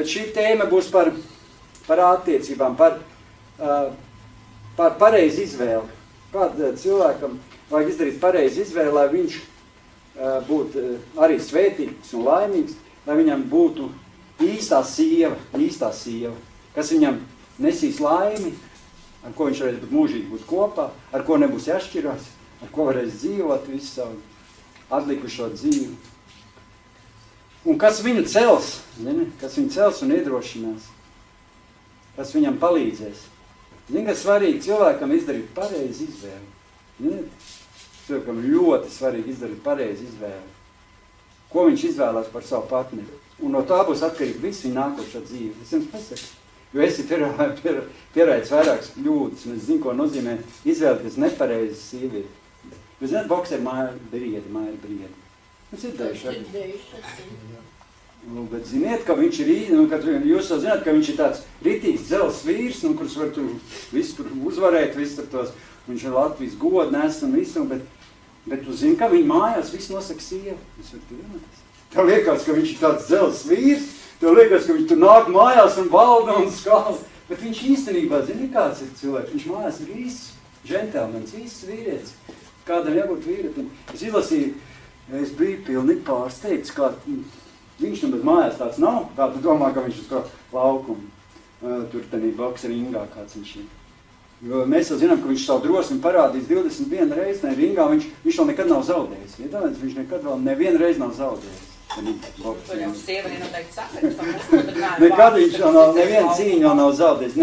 Bet šī tēma būs par attiecībām, par pareizu izvēli. Kāda cilvēkam vajag izdarīt pareizu izvēli, lai viņš būtu arī svētīgs un laimīgs, lai viņam būtu īstā sieva, kas viņam nesīs laimi, ar ko viņš varēs būt mūžīgi būt kopā, ar ko nebūs jāšķirās, ar ko varēs dzīvot visu savu atlikušo dzīvi. Un kas viņu cels, kas viņu cels un iedrošinās, kas viņam palīdzēs. Kas svarīgi cilvēkam izdarīt pareizi izvēli. Cilvēkam ļoti svarīgi izdarīt pareizi izvēli. Ko viņš izvēlās par savu partneri. Un no tā būs atkarīgi visu viņa nākošo dzīvi. Es jums pasaku. Jo esi pierādījis vairākas kļūdas, un es zinu, ko nozīmē izvēlēties nepareizi sievieti. Jūs zināt, bokseri māja briedi. Nu, dzirdējuši arī. Bet ziniet, ka viņš ir, jūs jau zināt, ka viņš ir tāds ritīgs dzels vīrs, kurus var tur visu tur uzvarēt, visu tur tos, viņš ir Latvijas godu nes un visu, bet tu zini, ka viņa mājās visu nosaka sieva. Tev liekas, ka viņš ir tāds dzels vīrs, tev liekas, ka viņš tur nāk mājās un balda un skala, bet viņš īstenībā, zini, kāds ir cilvēks, viņš mājās ir īsts džentelmens, īsts vīrietis, kādam jābūt vīrietim. Es izlasīju, es biju pilnīgi pārsteigts, kā viņš bet mājās tāds nav, tā tu domā, ka viņš uz to laukumu, tur tenī boksa ringā kāds viņš ir. Jo mēs jau zinām, ka viņš savu drosmi parādīs 21 reizi, ne ringā, viņš vēl nekad nav zaudējis. Iedomājies, viņš nekad vēl nevienu reizi nav zaudējis. Nekad viņš vēl nav, nevienu cīņu vēl nav zaudējis,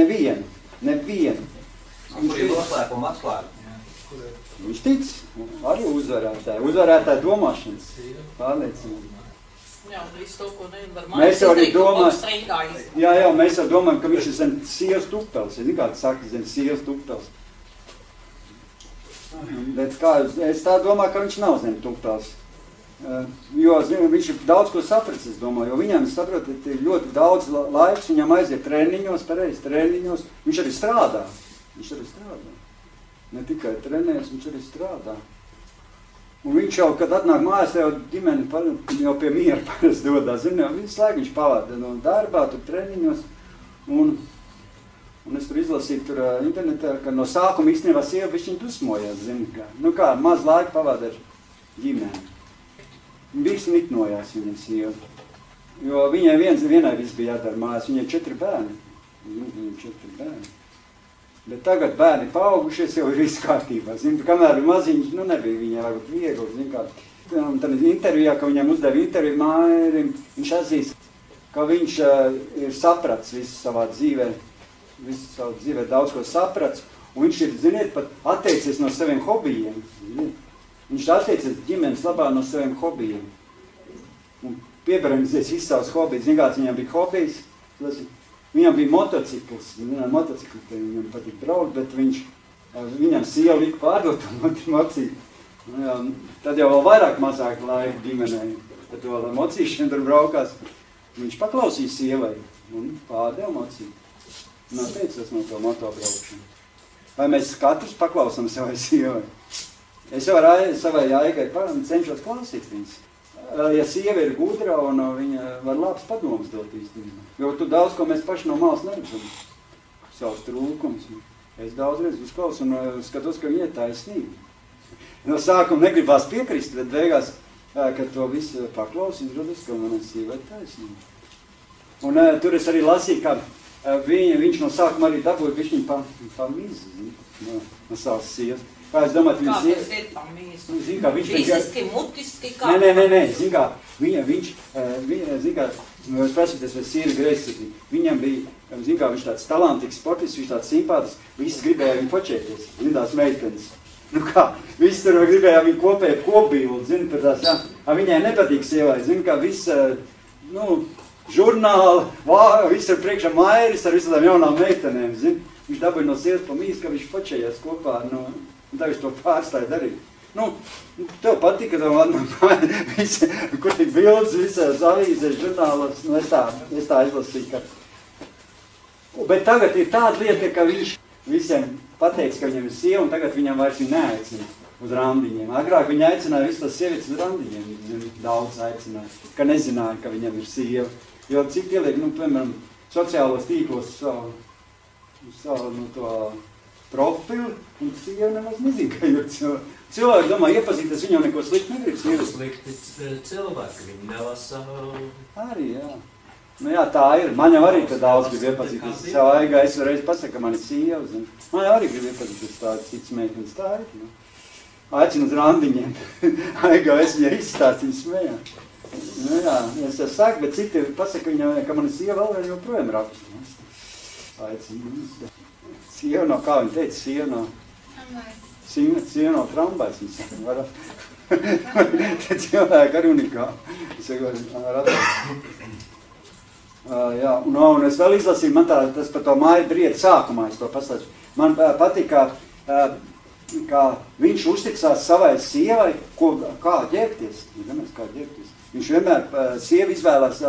nevienu. Kur ir noslēpuma atslēga? Viņš tic, arī uzvarētāji domāšanas, pārliecināt. Jā, visu to, ko nevar mēs jau arī domājam, mēs jau domājam, ka viņš ir zem sievas tupels. Zini, kā tu saki, zem sievas tupels. Bet kā, es tā domāju, ka viņš nav zem tupels. Jo viņš ir daudz ko sapratis, es domāju, jo viņam, es saprotu, ir ļoti daudz laiks, viņam aiziet treniņos, pareizi treniņos. Viņš arī strādā. Ne tikai trenējas, viņš arī strādā. Un viņš jau, kad atnāk mājās, jau ģimeni jau pie miera parasti dodas. Visu laiku viņš pavada no darbā, tur treniņos. Un es tur izlasīju tur internetā, ka no sākuma īstenībā sieva bišķiņ dusmojās, zini, kā. Nu kā, maz laika pavada ar ģimeni. Viss niknojās viņam sieva. Jo viņai vienai viss bija jādara mājās, viņai 4 bērni. Bet tagad bērni paaugušies, jau ir viss kārtībā. Zini, kamēr ir maziņš, nebija viņai varbūt viegli. Zini, kā. Tad intervijā, ka viņam uzdeva interviju Mārim, viņš atzīst, ka viņš ir saprats visu savā dzīvē, daudz ko saprats. Un viņš ir, ziniet, pat atteicies no saviem hobijiem. Viņš atteicies ģimenes labā no saviem hobijiem. Un piebremzēs visu savus hobijus. Zini, kāds viņam bija hobijs? Viņam bija motocikls, viņam patīk braukt, bet viņam sieva lika pārdot motociklu. Tad jau vēl vairāk mazāk laika ģimenei, tad to vēl mocīšana tur braukās. Viņš paklausīja sievai un pārdeva mocību. Un atteicās no to motobraukšanu. Vai mēs katrs paklausam savai sievai? Es jau savai aigai cenšos klausīt viņas. Ja sieva ir gudra un viņa var labs padomus dot īstenībā. Jo tu daudz, ko mēs paši no malas neredzam. Savus trūkums. Es daudzreiz uzklausu un skatos, ka viņa ir taisnība. No sākuma negribās piekrist, bet beigās, kad to visu paklausu, izrādās, ka man sieva ir taisnība. Un tur es arī lasīju, ka viņš no sākuma arī dabūja bišķiņu pa mizi no savas sievas. Kā es domāju, kā tas ir pa mīsu? Fiziski, mutiski, kā? Nē, zin kā, zin kā, es prasīties, vai sieva greizsirdīgi. Viņam bija, zin kā, viņš tāds talantīgs sportists, viņš tāds simpātisks, visi gribēja viņu počēties, zin tās meitenes. Nu kā, visi tur gribēja viņu kopēju kopbīlu, zin, par tās, jā. Viņai nepatīk sievai, zin kā, viss, žurnāli, viss ar priekšā mairis ar visādām jaunām meitenēm, zin. Viņš dabūja no sievas pa mīsu, ka viņš počējās kopā, un tā viņš to pārstāja darīt. Tev patīk, ka tev visi, kur tik bildes, visās avīzēs, žurnālos, es tā izlasīju, ka... Bet tagad ir tāda lieta, ka viņš visiem pateica, ka viņam ir sieva, un tagad viņam vairs viņa neaicina uz randiņiem. Agrāk viņa aicināja visu tās sievietes uz randiņiem, daudz aicināja, ka nezināja, ka viņam ir sieva. Jo citi ieliek, nu, piemēram, sociālos tīklos savu nu, to profilu, un sieva nemaz nezina, ka ir cilvēki domā, iepazīties, viņam neko slikti negrib. Slikti cilvēki, viņi nelasa... Arī, jā. Nu jā, tā ir. Man jau arī tā daudz grib iepazīties. Savu Aigā es reiz pasaku, ka man ir sieva, zin. Man jau arī grib iepazīties tādas cits meitenes. Tā ir, nu. Aicinu uz randiņiem. Aigā es viņai izstāstu, viņa smējā. Nu jā, es jau saku, bet citi pasaka viņam, ka man ir sieva vēl joprojām rakstu. Aicinu. Sieva no, kā viņa teica, sieva no trambais, viņa saka, varat. Te cilvēki arī unikāli. Es saku, jā, un es vēl izlasīju, man tas par to māju briedu sākumā, es to pastāšu. Man patīk, kā viņš uzticās savai sievai, kā ģērbties. Viņš vienmēr sieva izvēlās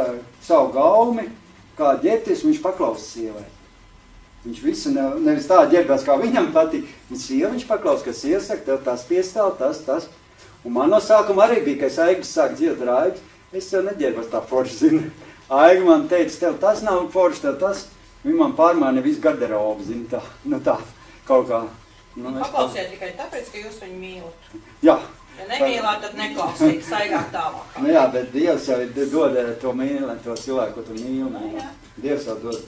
savu gaumi, kā ģērbties, un viņš paklaus sievai. Viņš visu nevis tā ģērbās, kā viņam patīk. Viņš paklaus, ka sieva saka, tev tas piestāv, tas. Un man no sākuma arī bija, ka es Aigas sāku dzīvot ar Aigas, es tev neģērbos tā forši, zinu. Aiga man teica, tev tas nav forši, tev tas. Viņa man pārmāna visu garderobu, zinu, tā, nu tā, kaut kā. Nu, paklausiet tikai tāpēc, ka jūs viņu mīlat. Jā. Ja nemīlāt, tad neklausīt, staigāt tālāk. Nu jā, bet Dievs jau dod to mīli, to cilvēku, ko tu mīli. Dievs jau dod.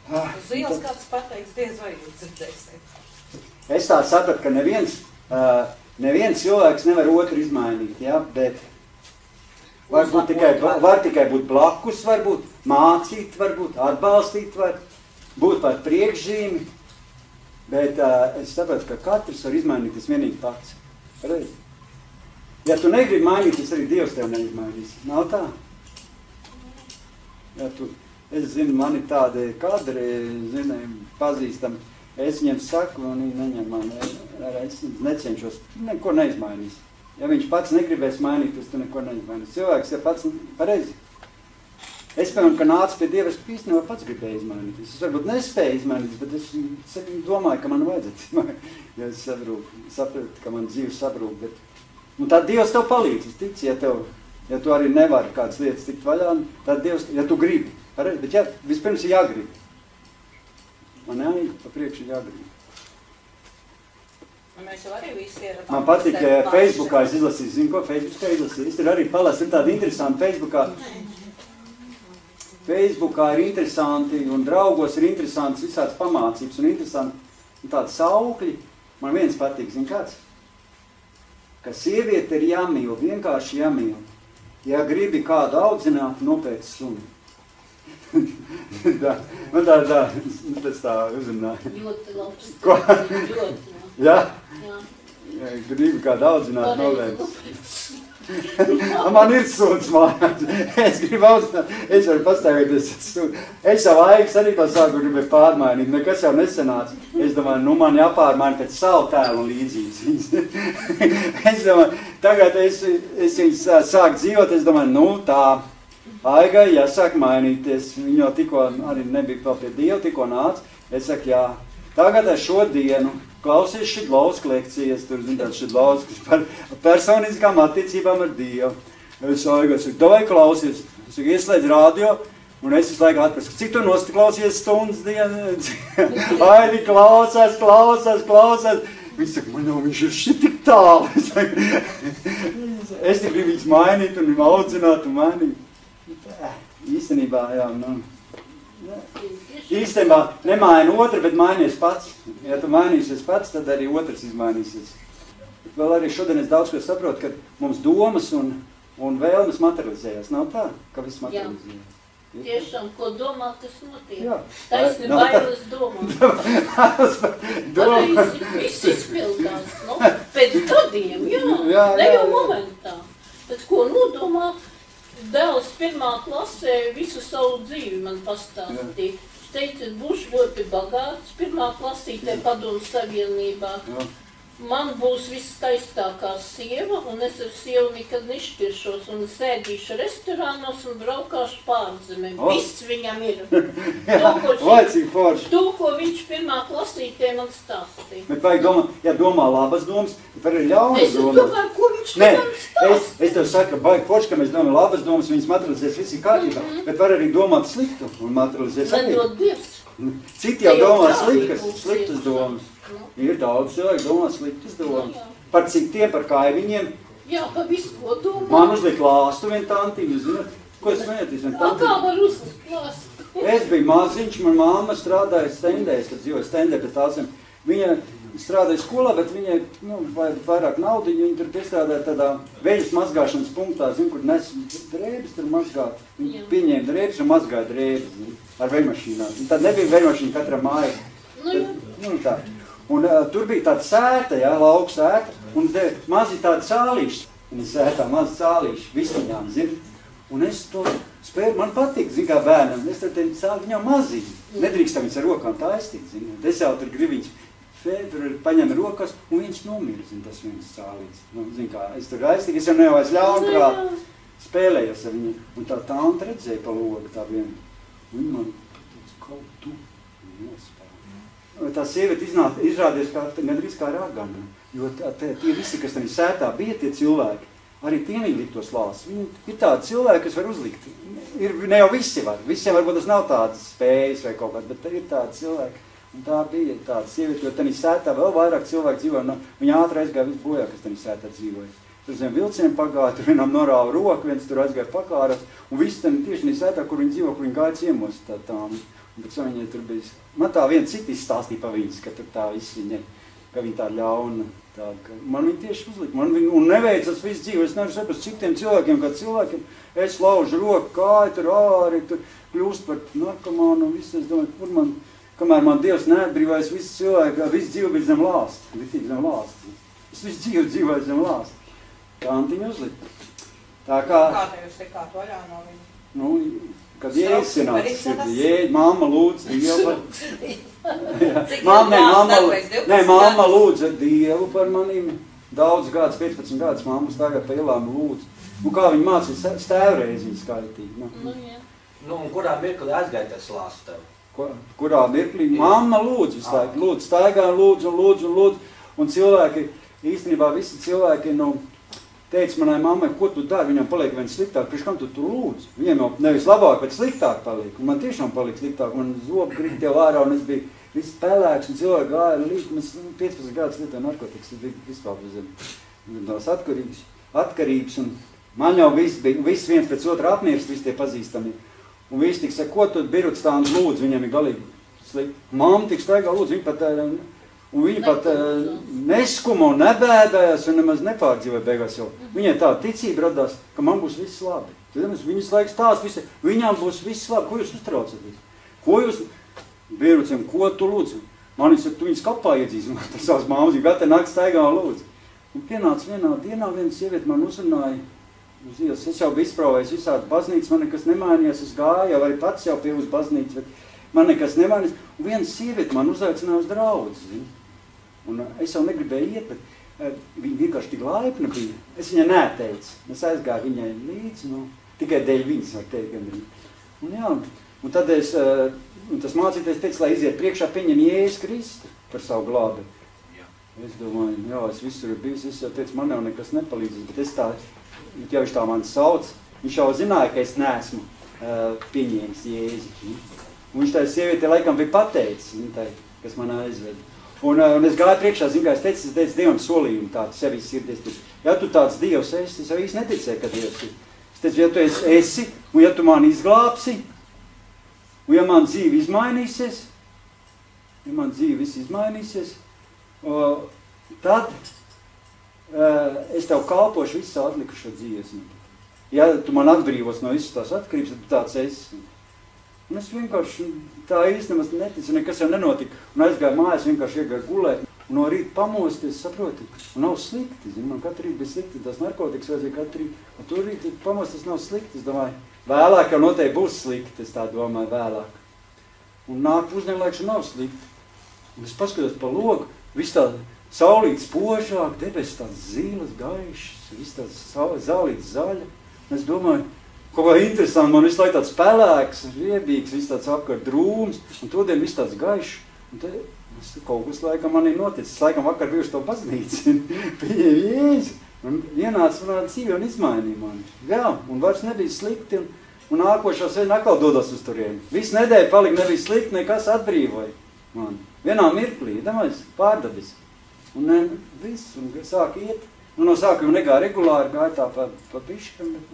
Uz ielas kāds pateiks, diez vai jūs dzirdēsiet. Es tā sapratu, ka neviens cilvēks nevar otru izmainīt, ja, bet var tikai būt blakus, varbūt mācīt, varbūt atbalstīt, var būt par priekšzīmi, bet es sapratu, ka katrs var izmainīties vienīgi pats. Reiz. Ja tu negribi mainīties, arī Dievs tev neizmainīs. Nav tā? Ja es zinu, man ir tādi kadri, zinu, pazīstam, es viņiem saku, un viņi neņem mani, es necenšos, neko neizmainīs. Ja viņš pats negribēs mainīties, tu neko neizmainīs. Cilvēks ir pats pareizi. Es, piemēram, ka nācu pie Dieva, es īstenībā pats gribēju izmainīties. Es varbūt nespēju izmainīties, bet es domāju, ka man vajadzētu. Ja es sapratu, ka man dzīves sabrūk. Un tad Dievs tev palīdz. Es ticu, ja tu arī nevari kādas lietas tikt vaļā, tad Dievs, ja tu gribi. Pareizi, bet vispirms ir jāgrib. Man jāiet, pa priekšu ir jāgrib. Mēs jau arī visi ir... Man patīk, ka Facebookā es izlasīju, zinu, ko Facebookā izlasīju. Es tur arī palasu, ir tādi interesanti Facebookā ir interesanti, un draugos ir interesants visāds pamācības, un interesanti tādi saukļi. Man viens patīk, zinu kāds? Ka sieviete ir jāmīl, vienkārši jāmīl. Ja gribi kādu audzināt, nopēc suni. Man tā uzrunāja. Ļoti labs. Ko? Ļoti. Jā? Jā. Gribu kādu audzināt, novērts. Man ir suns mājās. Es gribu audzināt. Es varu pastāvīties suns. Es jau Aigas arī to sāku gribēju pārmainīt. Nekas jau nesanāca. Es domāju, nu man jāpārmaina pēc savu tēlu līdzības. Es domāju, tagad es viņas sāku dzīvot. Es domāju, nu tā. Aigai jāsāk mainīties. Viņa jau tikko arī nebija vēl pie Dieva, tikko nāca. Es saku, jā. Tagad ar šo dienu klausies Šidlovska lekcijas, tur zin tāds Šidlovskis par personiskām attiecībām ar Dievu. Es saku, davai klausies, es saku, ieslēdz radio, un es visu laiku atprasu, cik tu nosti klausies stundas dienu? Aidi klausās. Viņš saka, man jau viņš ir šitik tālu. Es gribu viņus mainīt un viņu audzināt un mainīt. Īstenībā, jā, nu. Īstenībā nemaina otru, bet mainies pats. Ja tu mainīsies pats, tad arī otrs izmainīsies. Vēl arī šodien es daudz ko saprotu, ka mums domas un vēlmes materializējas. Nav tā, ka viss materializējas. Tiešām, ko domā, tas notiek. Jā. Taisni bailes domā. Doma. Viss izpildās, nu, pēc gadiem, Jā, ne jau momentā. Bet ko nodomā? Dēls 1. klasē visu savu dzīvi man pastāstīja. Es teicu, es būšu ļoti bagāts 1. klasītē Padomu Savienībā. man būs viskaistākā sieva, un es ar sievu nekad nešķiršos, un sēdīšu restorānos un braukāšu pārzemē. Viss viņam ir. Vai cik forši. To, ko viņš pirmā klasītē man stāstīja. Bet vajag domāt, ja domā labas domas, var arī ļaunas Es domas. domāju, ko viņš man stāstīja. Es tev saku, ka baigi forši, ka mēs domājam labas domas, viņas materializēs visi kārtībā, bet var arī domāt sliktu un materializēs arī. Nedod Dievs. Citi jau domā Te jau sliktas domas. Nu. Ir daudz cilvēku domā sliktas domas. Par citiem, par kaimiņiem. Jā, pa visu, ko domā. Man uzliek lāstu vien tantīm, zināt, ko es smēties vien Kā tantīm. var uzklāst? Es biju maziņš, man mamma strādāja stendē, es tad dzīvoju stendē pie tāsiem. Viņa strādāja skolā, bet viņai, vairāk naudiņu, viņa tur piestrādāja tādā veļas mazgāšanas punktā, zin, kur nes drēbes tur mazgāt. Viņa pieņēma drēbes un mazgāja drēbes, zin, ar veļmašīnām. Un tad nebija veļmašīna katra māja. Tā. Un tur bija tāda sēta, lauka sēta, un mazi tādi cālīši. Viņa sētā mazi cālīši, visviņām, zin. Un es to spēju, man patīk, zin, kā bērnam, es tad cāli viņām maziņi. Nedrīkstam viņas ar rokām taistīt, zin. Es jau tur gribu viņas paņem rokas, un viņš nomira, zin, tas viens cālīts. Nu, zin, kā, es tur aiztīk, es jau nevairs ļaunprāt spēlējos ar viņu. Un tā tanta redzēja pa logu tā vienu. Viņa man teica, kaut tu nospēl. Tā sieviete izrādies gandrīz kā ragana, jo tie visi, kas tam sētā bija, tie cilvēki, arī tie viņi liktos lās. Viņi ir tādi cilvēki, kas var uzlikt. Ne jau visi var, visiem varbūt tas nav tādas spējas vai kaut kāds, bet ir tādi cilvēki. Un tā bija tāda sieviete, jo tanī sētā vēl vairāk cilvēku dzīvoja, viņa ātri aizgāja visu bojā, kas tanī sētā dzīvoja. Tur zem vilcienu pagāja, tur vienam norāva roku, viens tur aizgāja pakāras, un viss tanī tieši tanī sētā, kur viņi dzīvo, kur viņi gāja ciemos tām. Un pēc viņai tur bija, man tā viena cita izstāstīja pa viņas, ka tur tā viss viņa, ka viņa tā ļauna, tā, ka man viņa tieši uzlika, un neveicas visu dzīvi, es nevaru saprast citiem cilvēkiem, kā cilvēkiem, es laužu roku, kāju tur āri, tur kļūst par narkomānu un visu, es domāju, kur man, kamēr man Dievs neatbrīvājas visu cilvēku, visu dzīvi bija zem lāsta, bija zem lāsta. Es visu dzīvi dzīvoju zem lāsta. Tā Antiņa uzlika. Tā kā... Kā tev jūs tikāt vaļā no viņa? Nu, kad Jēzus mamma lūdz Dievu mamma lūdza Dievu par manīm. Daudz gadus, 15 gadus mammas tagad pa ielām lūdz. Un kā viņa mācīja stēvreiz viņa skaitīgi. Nu, un kurā mirklī aizgāja tas lāsts tev? Kurā mirklī? Mamma lūdz visu laiku. Lūdz, staigā, lūdz. Un cilvēki, īstenībā visi cilvēki, teica manai mammai, ko tu dari, viņam paliek viens sliktāk, priekš kam tu lūdzu? Viņiem jau nevis labāk, bet sliktāk paliek. Un man tiešām paliek sliktāk, man zobi krīt jau ārā, un es biju viss pelēks, un cilvēki gāja līdz, un es 15 gadus lietoju narkotikas, tas bija vispār tās atkarības, un man jau viss viens pēc otra apmirst, visi tie pazīstami. Un visi tik saka, ko tu biruts tā un lūdzu, viņam ir galīgi slikti. Mamma tik staigā lūdzu, viņa pat neskuma un nebēdājās un nemaz nepārdzīvoja beigās jau. Viņai tāda ticība radās, ka man būs viss labi. Viņas laiks tās visi, viņām būs viss labi. Ko jūs uztraucaties? Ko jūs, biruciem, ko tu lūdzu? Man viņš saka, tu viņas kapā iedzīs, un tas savas māmas, viņa gata nākt staigā un lūdzu. Un pienāca vienā dienā, viena sieviete man uzrunāja uz ielas. Es jau biju izprauvējis visādi baznīcas, man nekas nemainījās, es gāju, jau arī pats jau pie uz baznīcas, bet man nekas nemainījās. Un viena sieviete man uzaicināja uz draudzi, zini. Un es jau negribēju iet, bet viņa vienkārši tik laipna bija. Es viņai neteicu. Es aizgāju viņai līdzi, tikai dēļ viņas, var teikt. Un jā, un tad un tas mācītājs teica, lai iziet priekšā, pieņem Jēzus Kristu par savu glābi. Es domāju, jā, es visur ir bijis, es jau teicu, man jau nekas nepalīdzis, bet es tā, ja viņš tā mani sauc, viņš jau zināja, ka es neesmu pieņēmis Jēzu. Un viņš tā sieviete laikam bija pateicis, kas man aizveda. Un es gāju priekšā, zinu, kā es teicu Dievam solījumu tādu sevi sirdies. Ja tu tāds Dievs esi, es jau īsti neticēju, ka Dievs ir. Es teicu, ja tu esi, un ja tu mani izglābsi, un ja man dzīve izmainīsies, tad es tev kalpošu visu atlikušo dzīves. Ja tu man atbrīvos no visas tās atkarības, tad tu tāds esi. Un es vienkārši tā īsti nemaz neticu, nekas jau nenotika. Un aizgāju mājās, vienkārši iegāju gulēt. Un no rīta pamosties, saproti, un nav slikti. Man katru rītu bija slikti, tas narkotikas vajadzēja katru rītu. Un tur rīta pamosties nav slikti, es domāju. Vēlāk jau noteikti būs slikti, es tā domāju, vēlāk. Un nāk pusdienlaikšana nav slikti. Un es paskatos pa logu, viss tā saulīts spožāk, debes tāds zilas, gaišs, viss tāds zālīts zaļa. Es domāju, kaut kā interesanti, man visu laiku tāds pelēks, riebīgs, viss tāds apkārt drūms, un todien viss tāds gaišs. Un te, kaut kas laikam man ir noticis, laikam vakar biju uz to baznīcu, pieņēmu Jēzu, un ienāca manā dzīvē un izmainīja mani. Jā, un vairs nebija slikti, un nākošā sēdien atkal dodas uz turieni. Visu nedēļu palika nebija slikti, nekas atbrīvoja mani. Vienā mirklī, domāju, pārdabis. Un viss, un sāk iet. Un no sākuma negāja regulāri, gāja tā pa piškam, bet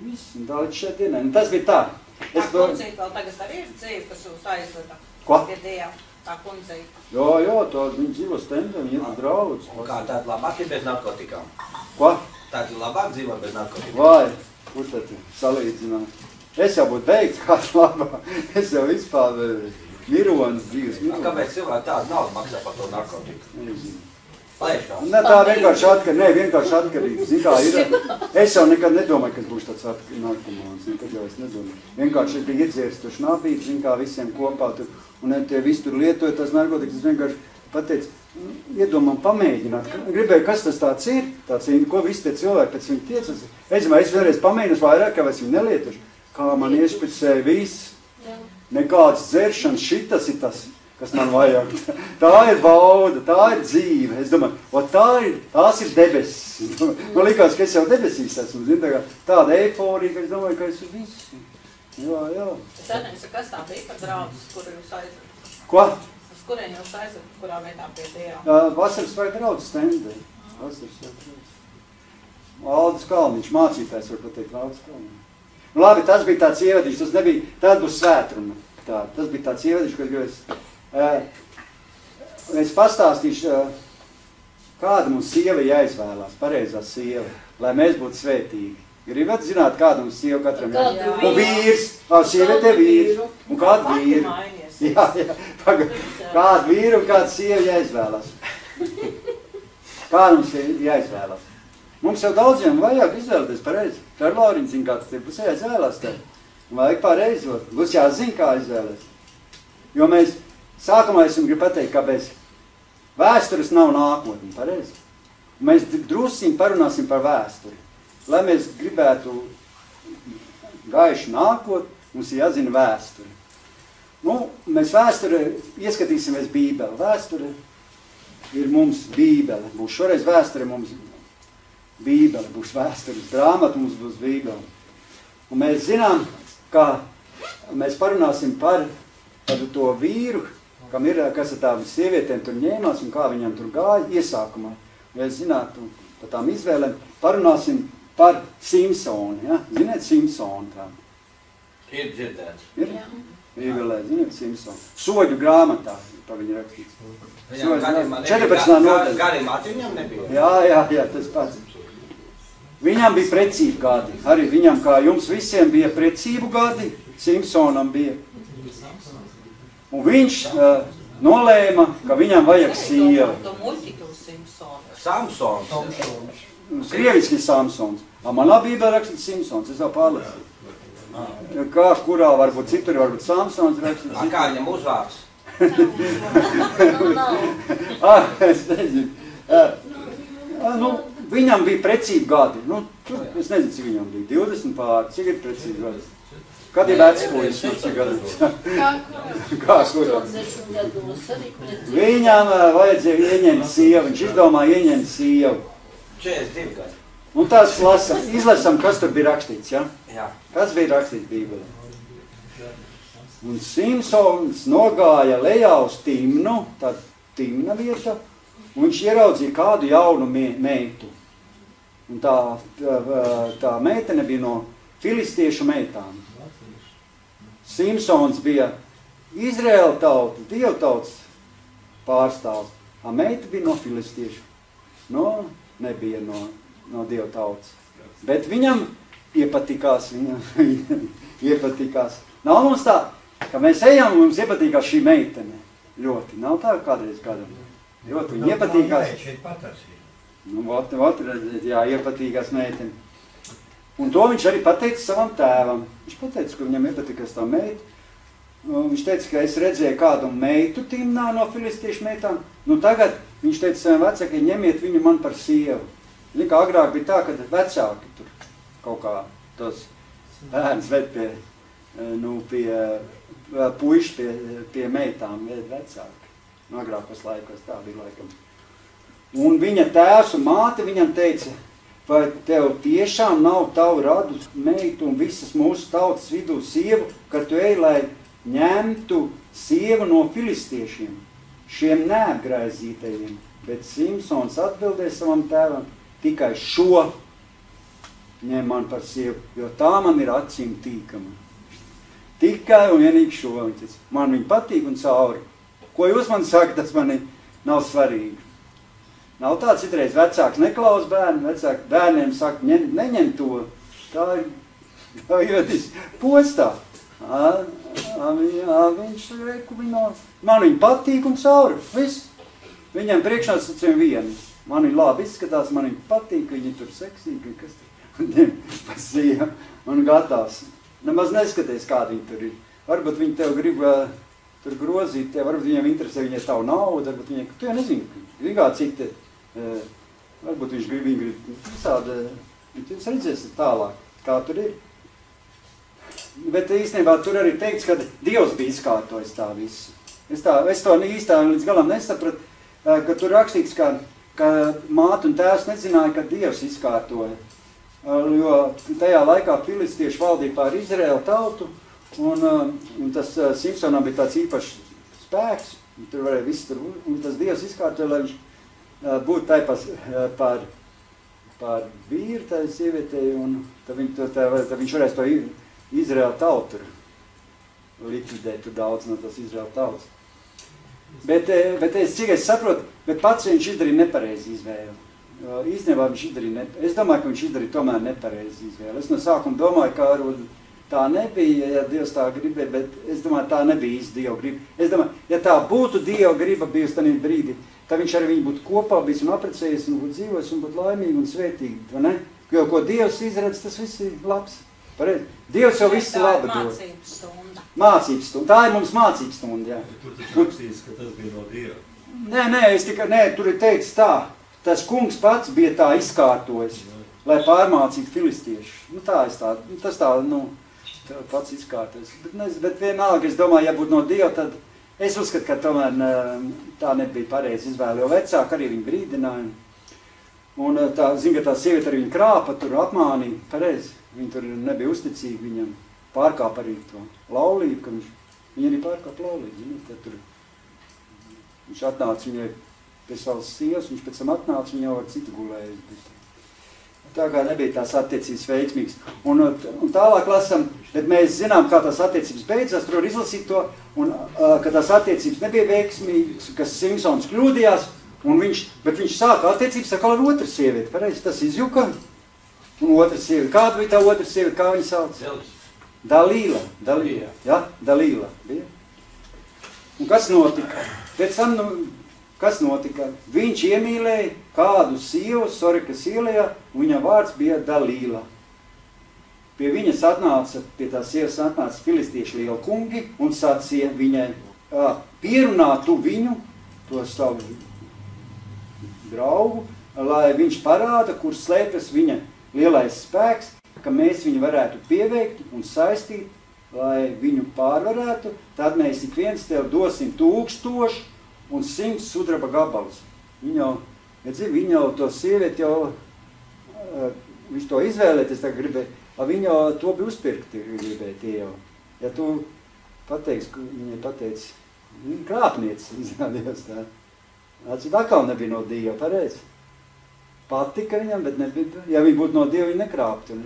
viss, un tā līdz šeit dienai. Un tas bija tā. Tā kundzīt vēl tagad arī ir dzīve, kas jūs aizveda? Ko? Pie Dieva. Tā kundzīt. Jā, tā viņa dzīvo stendē, viņa ir draudz. Un kā tāda labāk ir bez narkotikām? Ko? Tāda labāk dzīvo bez narkotikām? Vai, kur tad salīdzināt? Es jau būtu beigts kāds labā. Es jau vispār mironis dzīves. Kāpēc cilvēki tādu naudu maksā par to narkotiku? Nezinu. Lēšās. Ne, tā vienkārši atkarība. Zin kā ir. Es jau nekad nedomāju, ka būšu tāds narkomāns. Nekad jau es nedomāju. Vienkārši es biju iedzēris tur šnabīt, zin kā visiem kopā tur. Un tie visi tur lietoja tās narkotikas. Es vienkārši pateicu, iedomām pamēģināt. Gribēju, kas tas tāds ir? Ko visi tie cilvēki pēc viņi tiecas? Es vienreiz pamēģinās vairāk, kā es viņu nelietošu. Kā man iešpicēja viss. Nekāds dzeršanas, šitas ir tas, kas man vajag. Tā ir bauda, tā ir dzīve. Es domāju, tās ir debesis. Man likās, ka es jau debesīs esmu. Tāda eiforija, ka es domāju, ka es viss. Jā. Es atnēšu, kas tā bija par draudzes, kuru jūs aizvedat? Ko? Uz kurien jūs aizvedat, kurā vietā pie Dieva? Vasaras vai draudzes stendē. Vasaras vai draudzes. Aldis Kalniņš, mācītājs var pateikt, Aldis Kalniņš. Labi, tas bija tāds ievadiņš, tas nebija, tad būs svētruna. Tas bija tāds ievadiņš, kad es pastāstīšu, kāda mums sieva jāizvēlās, pareizā sieva, lai mēs būtu svētīgi. Gribat zināt, kāda mums sieva katram jāizvēlās? Un vīrs, sieviete vīrs, un kādu vīru. Jā, kādu vīru un kādu sievu jāizvēlās. Kāda mums jāizvēlās? Mums jau daudziem vajag izvēlēties pareizi. Karlauriņ zina, kāds tie būs jāizvēlās tev. Vajag pareizot. Būs jāzina, kā izvēlēs. Jo mēs sākumā es jums gribu pateikt, ka bez vēstures nav nākotne, pareizi. Mēs drusciņi parunāsim par vēsturi. Lai mēs gribētu gaišu nākotni, mums ir jāzina vēsturi. Mēs vēsture ieskatīsimies Bībeli. Vēsture ir mums Bībele. Būs šoreiz vēsture mums Bībele. Būs vēstures grāmata, mums būs Bībele. Un mēs zinām, ka mēs parunāsim par to vīru, kas ar tām sievietēm tur ņēmās un kā viņam tur gāja iesākumā. Mēs zinātu par tām izvēlēm. Parunāsim par Simpsonu. Ja? Ziniet Simpsonu tā? Ir dzirdēts. Ir? Bībelē, ziniet Simpsonu. Soļu grāmatā par viņu rakstīts. 14. nodaļa. Gari Matiņam nebija? Jā, tas pats. Viņam bija precību gadi. Arī viņam, kā jums visiem, bija precību gadi. Simpsonam bija. Un viņš nolēma, ka viņam vajag sievu. To muļķiku uz Simpsonu. Samsons. Krieviski Samsons. Manā Bībelē rakstīts Simpsons. Es vēl pārlasīju. Kā, kurā varbūt citur, varbūt Samsons rakstīts. Kā viņam uzvārds? Es nezinu. Viņam bija precību gadi. Es nezinu, cik viņam bija. 20 pār. Cik ir precību gadi? Kad ir vecpuļs? Cik gadi? Kā kurā? Viņam vajadzēja ieņemt sievu. Viņš izdomāja ieņemt sievu. 42 gadi. Un tāds izlasam, kas tur bija rakstīts, ja? Jā. Kas bija rakstīts Bībelē? Un Simpsons nogāja lejā uz Timnu, tā Timna vieta, un viņš ieraudzīja kādu jaunu meitu. Un tā meitene bija no filistiešu meitām. Simpsons bija Izraēla tauta, dievtautas pārstāvs, a meita bija no filistiešu. Nebija no dievtautas. Bet viņam iepatikās, iepatikās. Nav mums tā, ka mēs ejam un mums iepatīkās šī meitene. Ļoti. Nav tā kādreiz kādam. Ļoti viņa iepatīkās. Jā, iepatīkās meitene. Un to viņš arī pateica savam tēvam. Viņš pateica, ka viņam iepatikās tā meita. viņš teica, ka es redzēju kādu meitu Timnā no filistiešu meitām. Nu tagad viņš teica saviem vecākiem, ņemiet viņu man par sievu. Zin, kā agrāk bija tā, ka vecāki tur kaut kā tos bērns ved pie puiši pie meitām ved vecāki. Nu, agrākos laikos tā bija laikam. Un viņa tēvs un māte viņam teica, vai tev tiešām nav tavu radu meitu un visas mūsu tautas vidū sievu, ka tu ej, lai ņemtu sievu no filistiešiem, šiem neapgraizītajiem. Bet Simpsons atbildēja savam tēvam, tikai šo ņem man par sievu, jo tā man ir acīm tīkama. Tikai un vienīgi šo. Man viņa patīk un cauri. Ko jūs man sakat, tas man nav svarīgi. Nav tā citreiz vecāks neklaus bērnu, vecāki bērniem saka, neņem to. Tā ir jūtis postā. Viņš reiku man viņa patīk un cauri. Viss. Viņam priekšnosacījumi vieni. Man viņa labi izskatās, man viņa patīk, viņa tur seksīgi, kas tur pasīja un gatavs. Nemaz neskaties, kāda viņa tur ir. Varbūt viņa tev grib tur grozīt, varbūt viņam interesē, viņai tavu naudu, varbūt viņai, tu jau nezinu, kā cik varbūt viņš grib visādi, jūs redzēsiet tālāk, kā tur ir. Bet īstenībā tur arī teikts, ka Dievs bija izkārtojis tā visu. Es to īstā līdz galam nesapratu, ka tur rakstīts, ka māte un tēvs nezināja, ka Dievs izkārtoja. Jo tajā laikā filistieši valdīja pār Izraēlu tautu, un tas Simpsonam bija tāds īpašs spēks, tur varēja viss tur, un tas Dievs izkārtoja, lai viņš būtu tai pār vīru, tai sievietei, un tad viņš varēs to Izraēlu tautu likvidēt, tur daudz no tas Izraēlu tautas. Bet cik es saprotu, bet pats viņš izdarīja nepareizi izvēli. Īstenībā viņš izdarīja, es domāju, ka viņš izdarīja tomēr nepareizi izvēli. Es no sākuma domāju, ka tā nebija, ja Dievs tā gribēja, bet es domāju, tā nebija īsti Dieva griba. Es domāju, ja tā būtu Dieva griba bijusi tādā brīdī, tad viņš arī viņu būtu kopā bijis un apprecējies un būtu dzīvojis un būtu laimīgi un svētīgi, vai ne? Jo, ko Dievs izredz, tas viss ir labs. Pareizi. Dievs jau viss ir labi dod. Mācības stunda. Mācības stunda. Tā ir mums mācības stunda, jā. Tur tas rakstīts, ka tas bija no Dieva. Nē, tur ir teicis tā. Tas kungs pats bija tā izkārtojis, lai pārmācītu filistiešus. Nu, tas tā, pats izkārtojis. Bet vienalga, es domāju, ja būtu no Dieva, tad es uzskatu, ka tomēr tā nebija pareizi izvēle, jo vecāki arī viņu brīdināja. Un ka tā sieviete arī viņu krāpa, tur apmānīja, pareizi. Viņa tur nebija uzticīga viņam, pārkāpa arī to laulību, ka viņa arī pārkāpa laulību, zini, tad tur viņš atnāca viņai pie savas sievas, viņš pēc tam atnāca, viņa jau ar citu gulējas. Tā kā nebija tās attiecības veiksmīgas. Un tālāk lasam, bet mēs zinām, kā tās attiecības beidzās, tur var izlasīt to, un ka tās attiecības nebija veiksmīgas, ka Simpsons kļūdījās, bet viņš sāka attiecības atkal ar otru sievieti, pareizi, tas izjuka. Un otra sieviete. Kāda bija tā otra sieviete? Kā viņa sauc? Dalīla. Ja? Dalīla bija. Un kas notika? Pēc tam, kas notika? Viņš iemīlēja kādu sievu Sorikas ielajā, un viņa vārds bija Dalīla. Pie viņas atnāca, pie tās sievas atnāca filistieši lielkungi un sacīja viņai, pierunā tu viņu, to savu draugu, lai viņš parāda, kur slēpjas viņa lielais spēks, ka mēs viņu varētu pieveikt un saistīt, lai viņu pārvarētu, tad mēs ik viens tev dosim 1000 un 100 sudraba gabalus. Viņa jau to sievieti jau, viņš to izvēlēties, tā gribēja, viņa jau to bija uzpirkti, gribēja tie jau. Ja tu pateiksi, viņai pateici, krāpniece izrādījās tā. Atcīt atkal nebija no Dieva, pareizi. Patika viņam, bet nebija, ja viņi būtu no Dieva, viņi nekrāptu.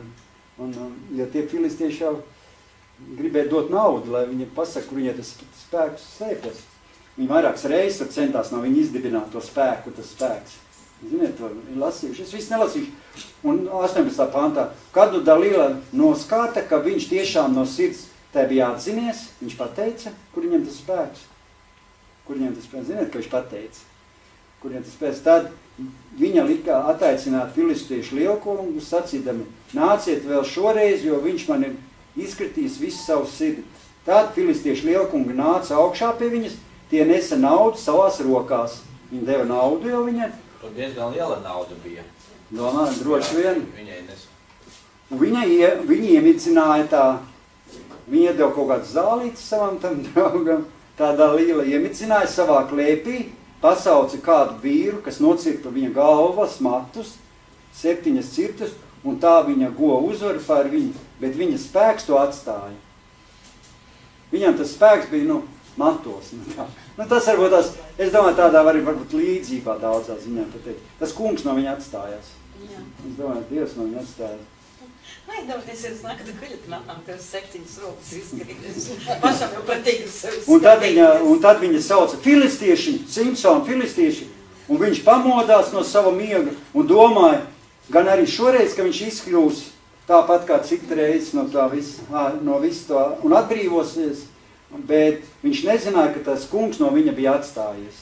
Ja tie filistieši jau gribēja dot naudu, lai viņi pasaka, kur viņai tas spēks slēpjas. Viņi vairākas reizes centās no viņa izdibināt to spēku, tas spēks. Ziniet, to ir lasījuši. Es visu nelasīšu. Un 18. pantā, kad Dalīla noskārta, ka viņš tiešām no sirds tai bija atzinies, viņš pateica, kur viņam tas spēks. Kur viņam tas spēks? Ziniet, ka viņš pateica. Kur viņam tas spēks? Tad viņa lika attaicināt filistiešu lielkungu, sacīdami, nāciet vēl šoreiz, jo viņš man ir izkritījis visu savu sirdi. Tad filistieši lielkungi nāca augšā pie viņas, tie nesa naudu savās rokās. Viņi deva naudu jau viņai. Tur diezgan liela nauda bija. Domā, droši vien. Viņai nes. Un viņi iemicināja tā, viņi iedeva kaut kādu zālīti savam tam draugam, tādā liela iemicināja savā klēpī, pasauca kādu vīru, kas nocirpa viņa galvas matus, 7 cirtus, un tā viņa go uzvaru par viņu, bet viņa spēks to atstāja. Viņam tas spēks bija, matos. Tas varbūt tas, es domāju, tādā varbūt līdzībā daudzā ziņā pateikt. Tas kungs no viņa atstājās. Jā. Es domāju, Dievs no viņa atstājās. Nē, es nāku, ka guļat manām, tev 7 rokas izgrīzes. Pašam jau patīk sevi skatīt. Un tad viņa sauca filistieši, Simpsonu filistieši, un viņš pamodās no sava miega un domāja, gan arī šoreiz, ka viņš izkļūs tāpat kā citreiz no visu to un atbrīvosies, bet viņš nezināja, ka tas kungs no viņa bija atstājies.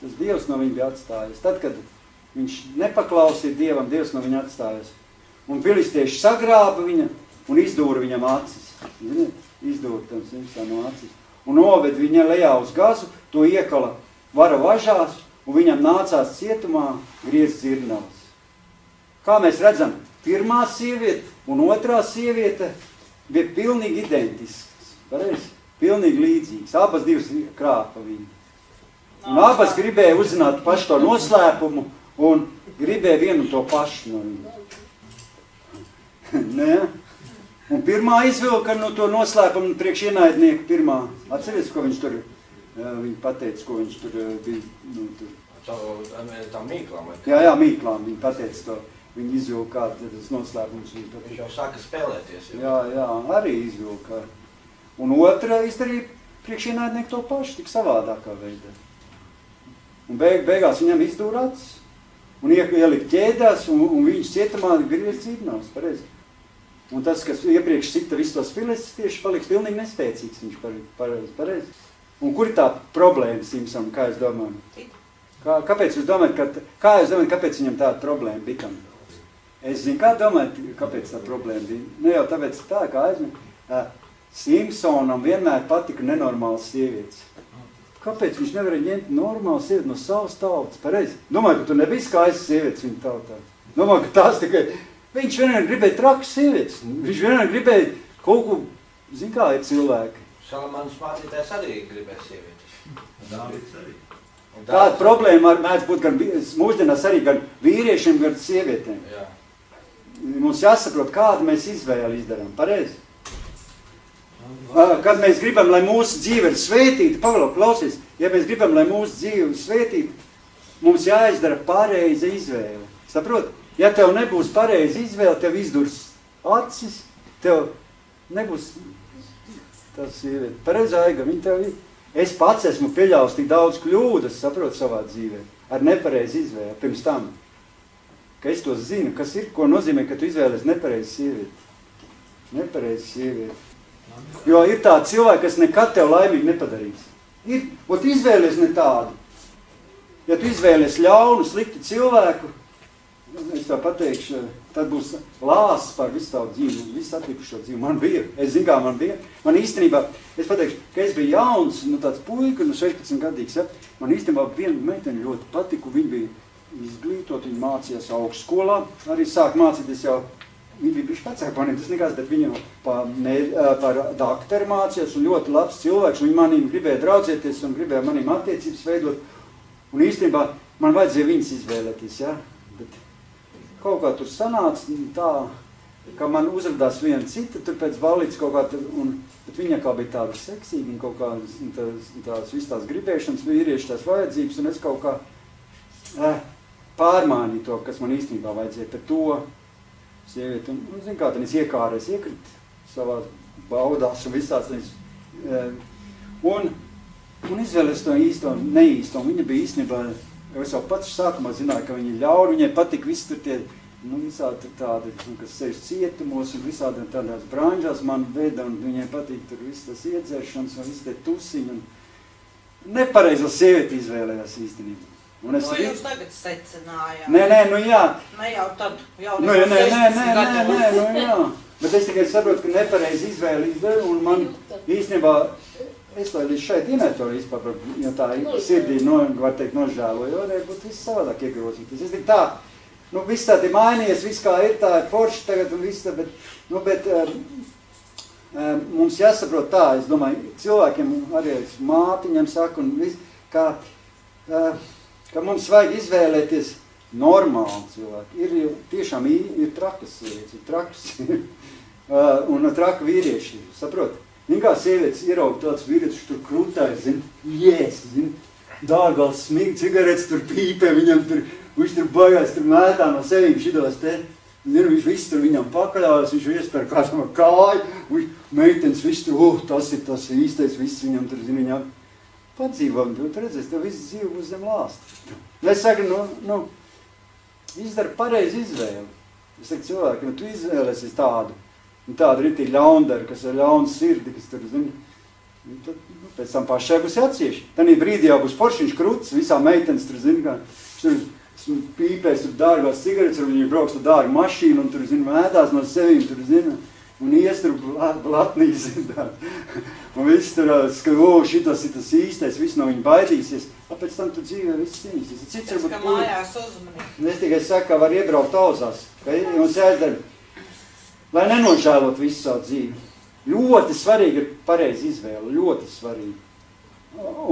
Tas Dievs no viņa bija atstājies. Tad, kad viņš nepaklausīja Dievam, Dievs no viņa atstājies. Un filistieši sagrāba viņa un izdūra viņam acis. Ziniet, izdūra tam Simpsonu acis. Un noved viņa lejā uz gazu, to iekala vara važās, un viņam nācās cietumā griezt dzirnavas. Kā mēs redzam, pirmā sieviete un otrā sieviete bija pilnīgi identiskas. Pareizi? Pilnīgi līdzīgas. Abas divas krāpa viņu. Un abas gribēja uzzināt pašu to noslēpumu un gribēja vienu to pašu no viņu. Nē. Un pirmā izvilka to noslēpumu priekš ienaidnieku pirmā. Atceries, ko viņš tur, viņa pateica, ko viņš tur bija. Tā mīklām. Jā, mīklām viņa pateica to. Viņa izvilka kādu tas noslēpums. Viņš jau sāka spēlēties. Jā, arī izvilka. Un otra izdarīja priekš ienaidnieku to pašu, tik savādākā veidā. Un beigās viņam izdūra acis. Un ielikt ķēdās, un viņš cietumā griezt dzirnavas, pareizi. Un tas, kas iepriekš cita visus tos filistieši, paliks pilnīgi nespēcīgs, viņš pareizi. Un kur ir tā problēma, Simpson, kā jūs domājat? Kāpēc jūs domājat, kāpēc viņam tāda problēma bija? Es zinu, kā domājat, kāpēc tā problēma bija? Ne jau tāpēc tā, kā aizmēt. Simpsonam vienmēr patika nenormāls sievietes. Kāpēc viņš nevarēja ņemt normālu sievieti no savas tautas? Pareizi. Domāju, ka tu nebija skaistas sievietes viņa tautā. Domāju, ka tās tikai... Viņš vienmēr gribēja trakas sievietes. Viņš vienmēr gribēja kaut ko... Zin, kā ir cilvēki. Salamānas mācītājs arī gribēja sievietes. Dāvids arī. Tāda problēma mēdz būt gan mūsdienās arī gan vīriešiem, gan sievietēm. Jā. Mums jāsaprot, kādu mēs izvēli izdarām. Pareizi. Kad mēs gribam, lai mūsu dzīve ir svētīta, klausies, ja mēs gribam, lai mūsu dzīve ir svētīta, mums jāizdara pareiza izvēle. Saprot? Ja tev nebūs pareiza izvēle, tev izdurs acis, tev nebūs tas sieviete. Pareiza aiga, viņa tev ir. Es pats esmu pieļaus tik daudz kļūdas, saprot, savā dzīvē, ar nepareizu izvēli pirms tam. Ka es to zinu, kas ir, ko nozīmē, ka tu izvēlies nepareizu sievieti. Nepareizu sievieti. Jo ir tādi cilvēki, kas nekad tev laimīgi nepadarīs. Ot izvēlies ne tādu. Ja tu izvēlies ļaunu, sliktu cilvēku, es tā pateikšu, tad būs lāsts par visu tavu dzīvi, visu atlikušo dzīvi. Man bija, es zinu, kā man bija. Man īstenībā, es pateikšu, ka es biju jauns, tāds puika, 16 gadīgs, ja? Man īstenībā viena meitene ļoti patiku, viņa bija izglītot, viņa mācījās augstskolā, arī sāk mācīties jau. Viņa bija bišķi vecāka par tas nekās, bet viņa par dakteru mācījās un ļoti labs cilvēks. Viņa manīm gribēja draudzēties un gribēja manīm attiecības veidot. Un īstenībā man vajadzēja viņas izvēlēties, ja? Bet kaut kā tur sanāca tā, ka man uzradās viena cita, tur pēc balītes kaut kā, bet viņa kā bija tāda seksīga un kaut kā tās viss tās gribēšanas, vīrieši tās vajadzības, un es kaut kā pārmānīju to, kas man īstenībā vajadzēja par to. Sievieti, un, zin kā, tad es iekārēs, iekrit savā baudās un visās, un izvēlēs to īsto un neīsto, un viņa bija īstenībā, es jau pats sākumā zināju, ka viņa ļauri, viņai patika visi tur tie, visādi tādi, kas sevis cietumos un visādi tādās branžās man veda, un viņai patīk tur viss tas iedzeršanas un viss tie tusiņi, un nepareizo sievieti izvēlējās īstenībā. Jūs tagad secinājāt? Nē, jā. Ne jau tad, jau jā. Bet es tikai saprotu, ka nepareizi izvēli izdara, un man īstenībā, es lai līdz šeit ienētoru vispār, jo tā sirdī, var teikt, nožēloju, jo varēja būt viss savādāk iegrozīties. Es tikai tā, viss tā ir mainījies, viss kā ir, tā ir forši tagad un viss tā, bet mums jāsaprot tā, es domāju, cilvēkiem arī mātiņam saku, un viss, ka mums vajag izvēlēties normāli cilvēki. Ir tiešām ir trakas sievietes, ir trakas un traka vīrieši, saprot? Viņa kā sievietes ieraug tāds vīrietis, tur krūtājs, dārgals smīgi, cigaretes tur pīpē, viņš tur baigās, tur mētā no sevīm šitos te. Viņš viss tur viņam pakaļās, viņš iespēr kādam ar kāju, meitenes viss tur, tas ir īstais, viss viņam tur, viņam padzīvo, un tu redzēs, tev viss dzīve būs zem lāsta. Es saku, izdara pareizi izvēli. Es saku cilvēkiem, tu izvēlēsies tādu, un tādu ritīgi ļaundaru, kas ir ļauns sirdi, kas tur, tad pēc tam pašai būs jācieši. Tanī brīdī jau būs foršiņš kruts, visā meitenes tur, kā, tur pīpēs, tur dārgās cigaretes, un viņi brauks tur dārgu mašīnu, un tur, mēdās no sevīm, tur, un ies tur blatnīs, un viss tur, šitas ir tas īstais, viss no viņa baidīsies, un pēc tam tu dzīvē viss cīnīsies. Cits ka mājās uzmanīgi. Es tikai saku, ka var iebraukt tauzās, ka jums jāizdara, lai nenožēlot visu savu dzīvi. Ļoti svarīgi ir pareizi izvēle, ļoti svarīgi.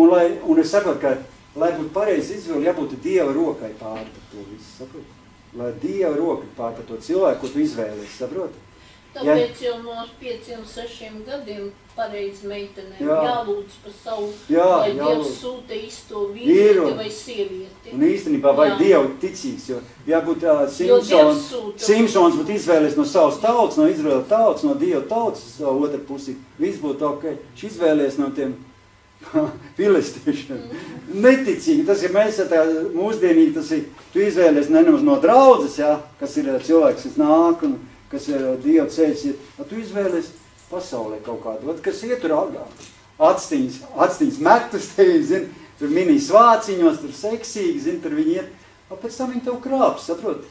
Un es saprotu, ka, lai būtu pareizi izvēle, jābūt Dieva rokai pār par to visu, saprot? Lai Dieva roka pār par to cilvēku, ko tu izvēlies, saprot? Tāpēc jau no 5-6 gadiem pareizi meitenēm jālūdz par savu, lai Dievs sūta īsto vīrieti vai sievieti. Un īstenībā vajag Dievu ticīgs, jo jābūt Simpsons būtu izvēlies no savas tautas, no Izraela tautas, no Dieva tautas, savu otru pusi. Viss būtu ok. Viņš izvēlies no tiem filistiešiem. Neticīgi, tas ir mēs mūsdienīgi, tas ir, tu izvēlies nevis no draudzes, kas ir cilvēks, kas nāk un kas ir Dieva ceļš, tu izvēlies pasaulē kaut kādu, kas ietur atstiņas metus tevi, tur mini svāciņos, tur seksīgi, tur viņi iet, pēc tam viņi tev krāps, saprot?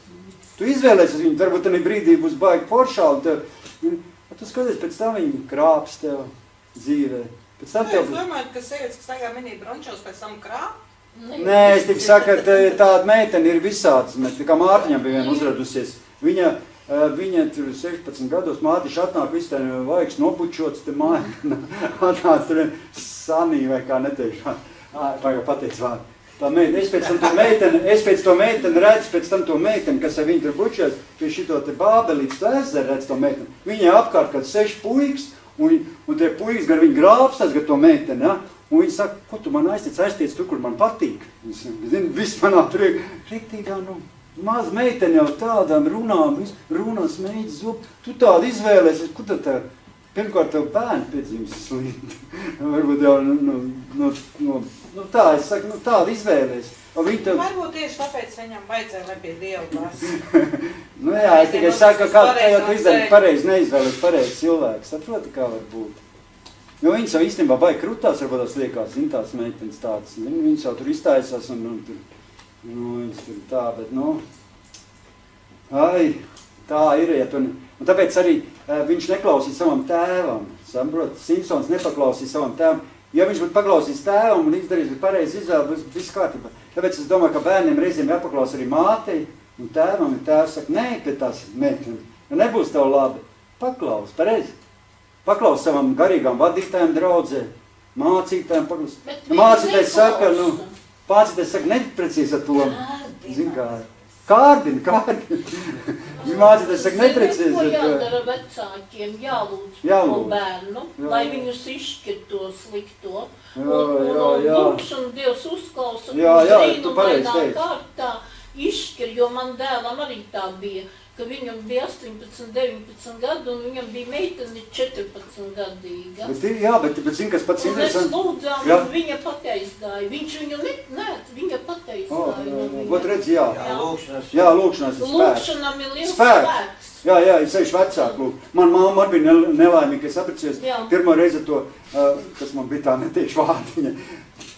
Tu izvēlies viņu, varbūt tādā brīdī būs baigi foršā, un tu skaties, pēc tam viņi krāps tev dzīvē. Es domāju, ka sievietes, kas tagad mini brončos, pēc tam krāp? Nē, es tik saku, ka tāda meitene ir visāds, kā Mārtiņam bija vien uzradusies. Viņa tur 16 gados, Mātiši atnāk, viss tā vaigs nobučots, te māja, atnāk tur sanī vai kā neteikšu, pagā pateic vārdu. Tā meitene, es pēc to meiteni redzu, pēc tam to meiteni, kas ar viņu tur bučojas, pie šito te bābelītes to ezeru redz to meiteni. Viņai apkārt kāds 6 puikas, un tie puikas gar viņu grābstās, gar to meiteni, ja? Un viņi saka, ko tu man aiztiec tur, kur man patīk. Zini, viss manā riktīgā, maz meiteni jau tādām runām, smēģis zup, tu tādu izvēlēs, kur tad tā, pirmkārt tev bērni piedzīmes slimt. Varbūt jau, tā, es saku, tādu izvēlēs. Varbūt tieši tāpēc viņam vajadzēja, lai pie Dieva prasa. Jā, es tikai saku, ka tu izdari pareizi, neizvēlies pareizi cilvēku, saproti, kā var būt. Jo viņas jau īstenībā baigi krutās, varbūt tās liekās, tās meitenes tādas, viņas jau tur iztaisās un tur, viņas tur tā, bet, tā ir, un tāpēc arī viņš neklausīja savam tēvam, saprot, Simpsons nepaklausīja savam tēvam. Ja viņš būtu paklausījis tēvam un izdarījis pareizi izvēli, būs viss kārtībā. Tāpēc es domāju, ka bērniem reizēm jāpaklaus arī mātei un tēvam, un tēvs saka, nē, pie tās meitenes, nebūs tev labi. Paklaus, pareizi. Paklaus savam garīgām vadītājiem, draudzē, mācītājiem, paklaus. Mācītājs saka, neprecīzi ar to, zin kā, kārdini. Mācītājs saka, neprecīzi. Ko jādara vecākiem, jālūdz to bērnu, lai viņus izšķir to slikto. Un lūkš, un Dievs uzklausa, un brīnumainā kārtā izšķir, jo man dēlam arī tā bija, ka viņam bija 18, 19 gadu, un viņam bija meiteni 14 gadīga. Bet zin, kas pats interesanti. Un es lūdzām, un viņa pateizgāja. Viņš viņu viņa pateizgāja. Vot redz, jā. Jā, lūkšanās ir spēks. Lūkšanam ir liels spēks. Jā, es sevišķi vecāku lūk. Man mamma arī bija nelaimīga, ka es apprecējos. Pirmo reizi to, kas man bija tā neteikšu vārdiņa.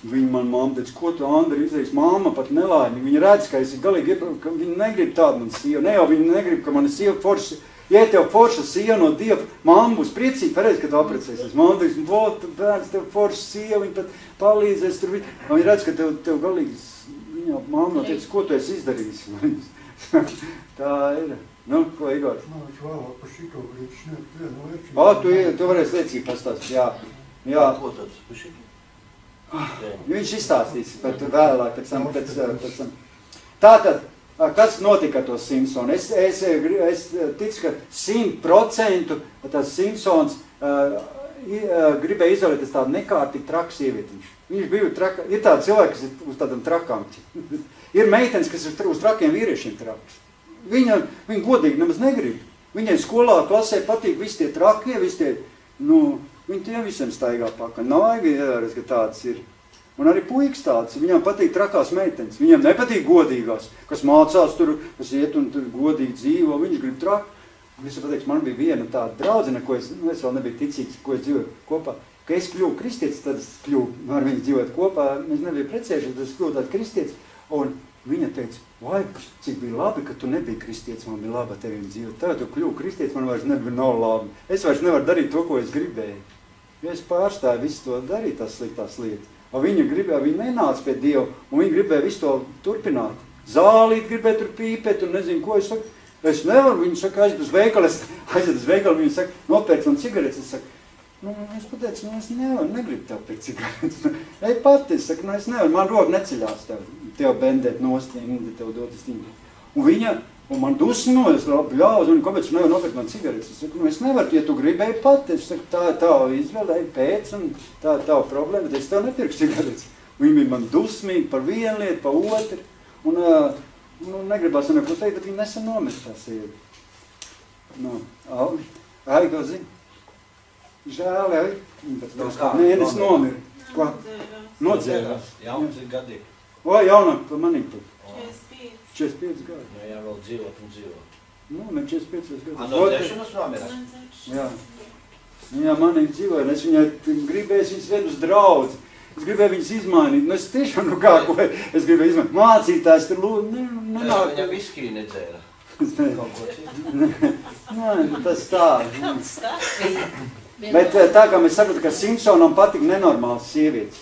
Viņa man mamma teica, ko tu, Andri, izdarīsi? Mamma pat nelaimīga. Viņa redz, ka es galīgi, ka viņa negrib tādu man sievu. Ne jau viņa negrib, ka man sieva forši Ja tev forša sieva no Dieva, mamma būs priecīga, pareizi, kad tu aprecēsies. Mamma teiks, bērns, tev forša sieva, viņa pat palīdzēs tur. Un viņa redz, ka tev galīgi, viņa mamma teica, ko tu esi izdarījis? Tā ir. Nu, ko, Igor? Man viņš vēlāk par šito brīdis sniegt vienu liecību. Tu varēsi liecību pastāstīt, jā. Ko tāds par šito? Viņš izstāstīs, bet vēlāk, pēc tam. Tātad, kas notika ar to Simpsonu? Es ticu, ka 100% tas Simpsons gribēja izvēlēties tādu nekārtīgi traku sievietiņš. Viņš bija traka, ir tādi cilvēki, kas ir uz tādam trakām. Ir meitenes, kas ir uz trakiem vīriešiem traks. Viņa godīgi nemaz negrib. Viņai skolā, klasē patīk visi tie trakie, visi tie, viņi tiem visiem staigā pakaļ. Nav vajag ievērst, ka tāds ir. Un arī puikas tāds, viņam patīk trakās meitenes. Viņam nepatīk godīgās, kas mācās tur, kas iet un tur godīgi dzīvo, viņš grib traku. Es pateicu, man bija viena tāda draudzene, ko es vēl nebiju ticīgs, ko es dzīvoju kopā. Ka es kļuvu kristietis, tad es kļuvu ar viņu dzīvot kopā. Mēs nebija precējušies, tad es kļuvu tāds kristietis. Un viņa teica, vai, cik bija labi, ka tu nebija kristietis, man bija labi ar teviem dzīvot. Tagad tu kļuvu kristietis, man vairs nav labi. Es vairs nevaru darīt to, ko es gribēju. Ja es pārstāju visu to darīt, tās sliktās lietas. Viņa nenāca pie Dieva, un viņa gribēja visu to turpināt. Zālīt gribēja tur pīpēt, un nezinu, ko es saku. Es nevaru, viņa saka, aiziet uz veikalu, viņa saka, nopērc man cigaretes, es saku, es pateicu, es negribu tev pēc cigaretes. Ej pati, es saku, es nevaru, man roka neceļās tev bendēt nostīm, tev dot stīm. Un viņa, un man dusmo, es ļauz, un kāpēc tu nevar nopērkt man cigaretes? Es saku, es nevaru, ja tu gribēji pati, es saku, tā ir tava izvēle, pēc, un tā ir tava problēma, bet es tev nepirku cigaretes. Viņa bija man dusmīgi par vienu lietu, par otru, un negribās neko teikt, bet viņa nesen nomest tā sievi. Ai, ko zini? Žēl, ai. Mēnesis nomira. Ko? Nodzērās. Jauns ir gadīgi. Jaunāk par manīm tur. 45 gadi. Jā, vēl dzīvot un dzīvot. Man 45 gadi. Nodzēšanas nomirās? Jā. Jā, manīm dzīvoja, es viņai gribēju viņas ved uz draudzi. Es gribēju viņas izmainīt. Es tiešām, ko es gribēju izmainīt. Mācītājs tur lūdzu, nenāk. Viņa viskiju nedzēra. Tas tā. Bet tā kā mēs saprotam, ka Simpsonam patīk nenormāls sievietes.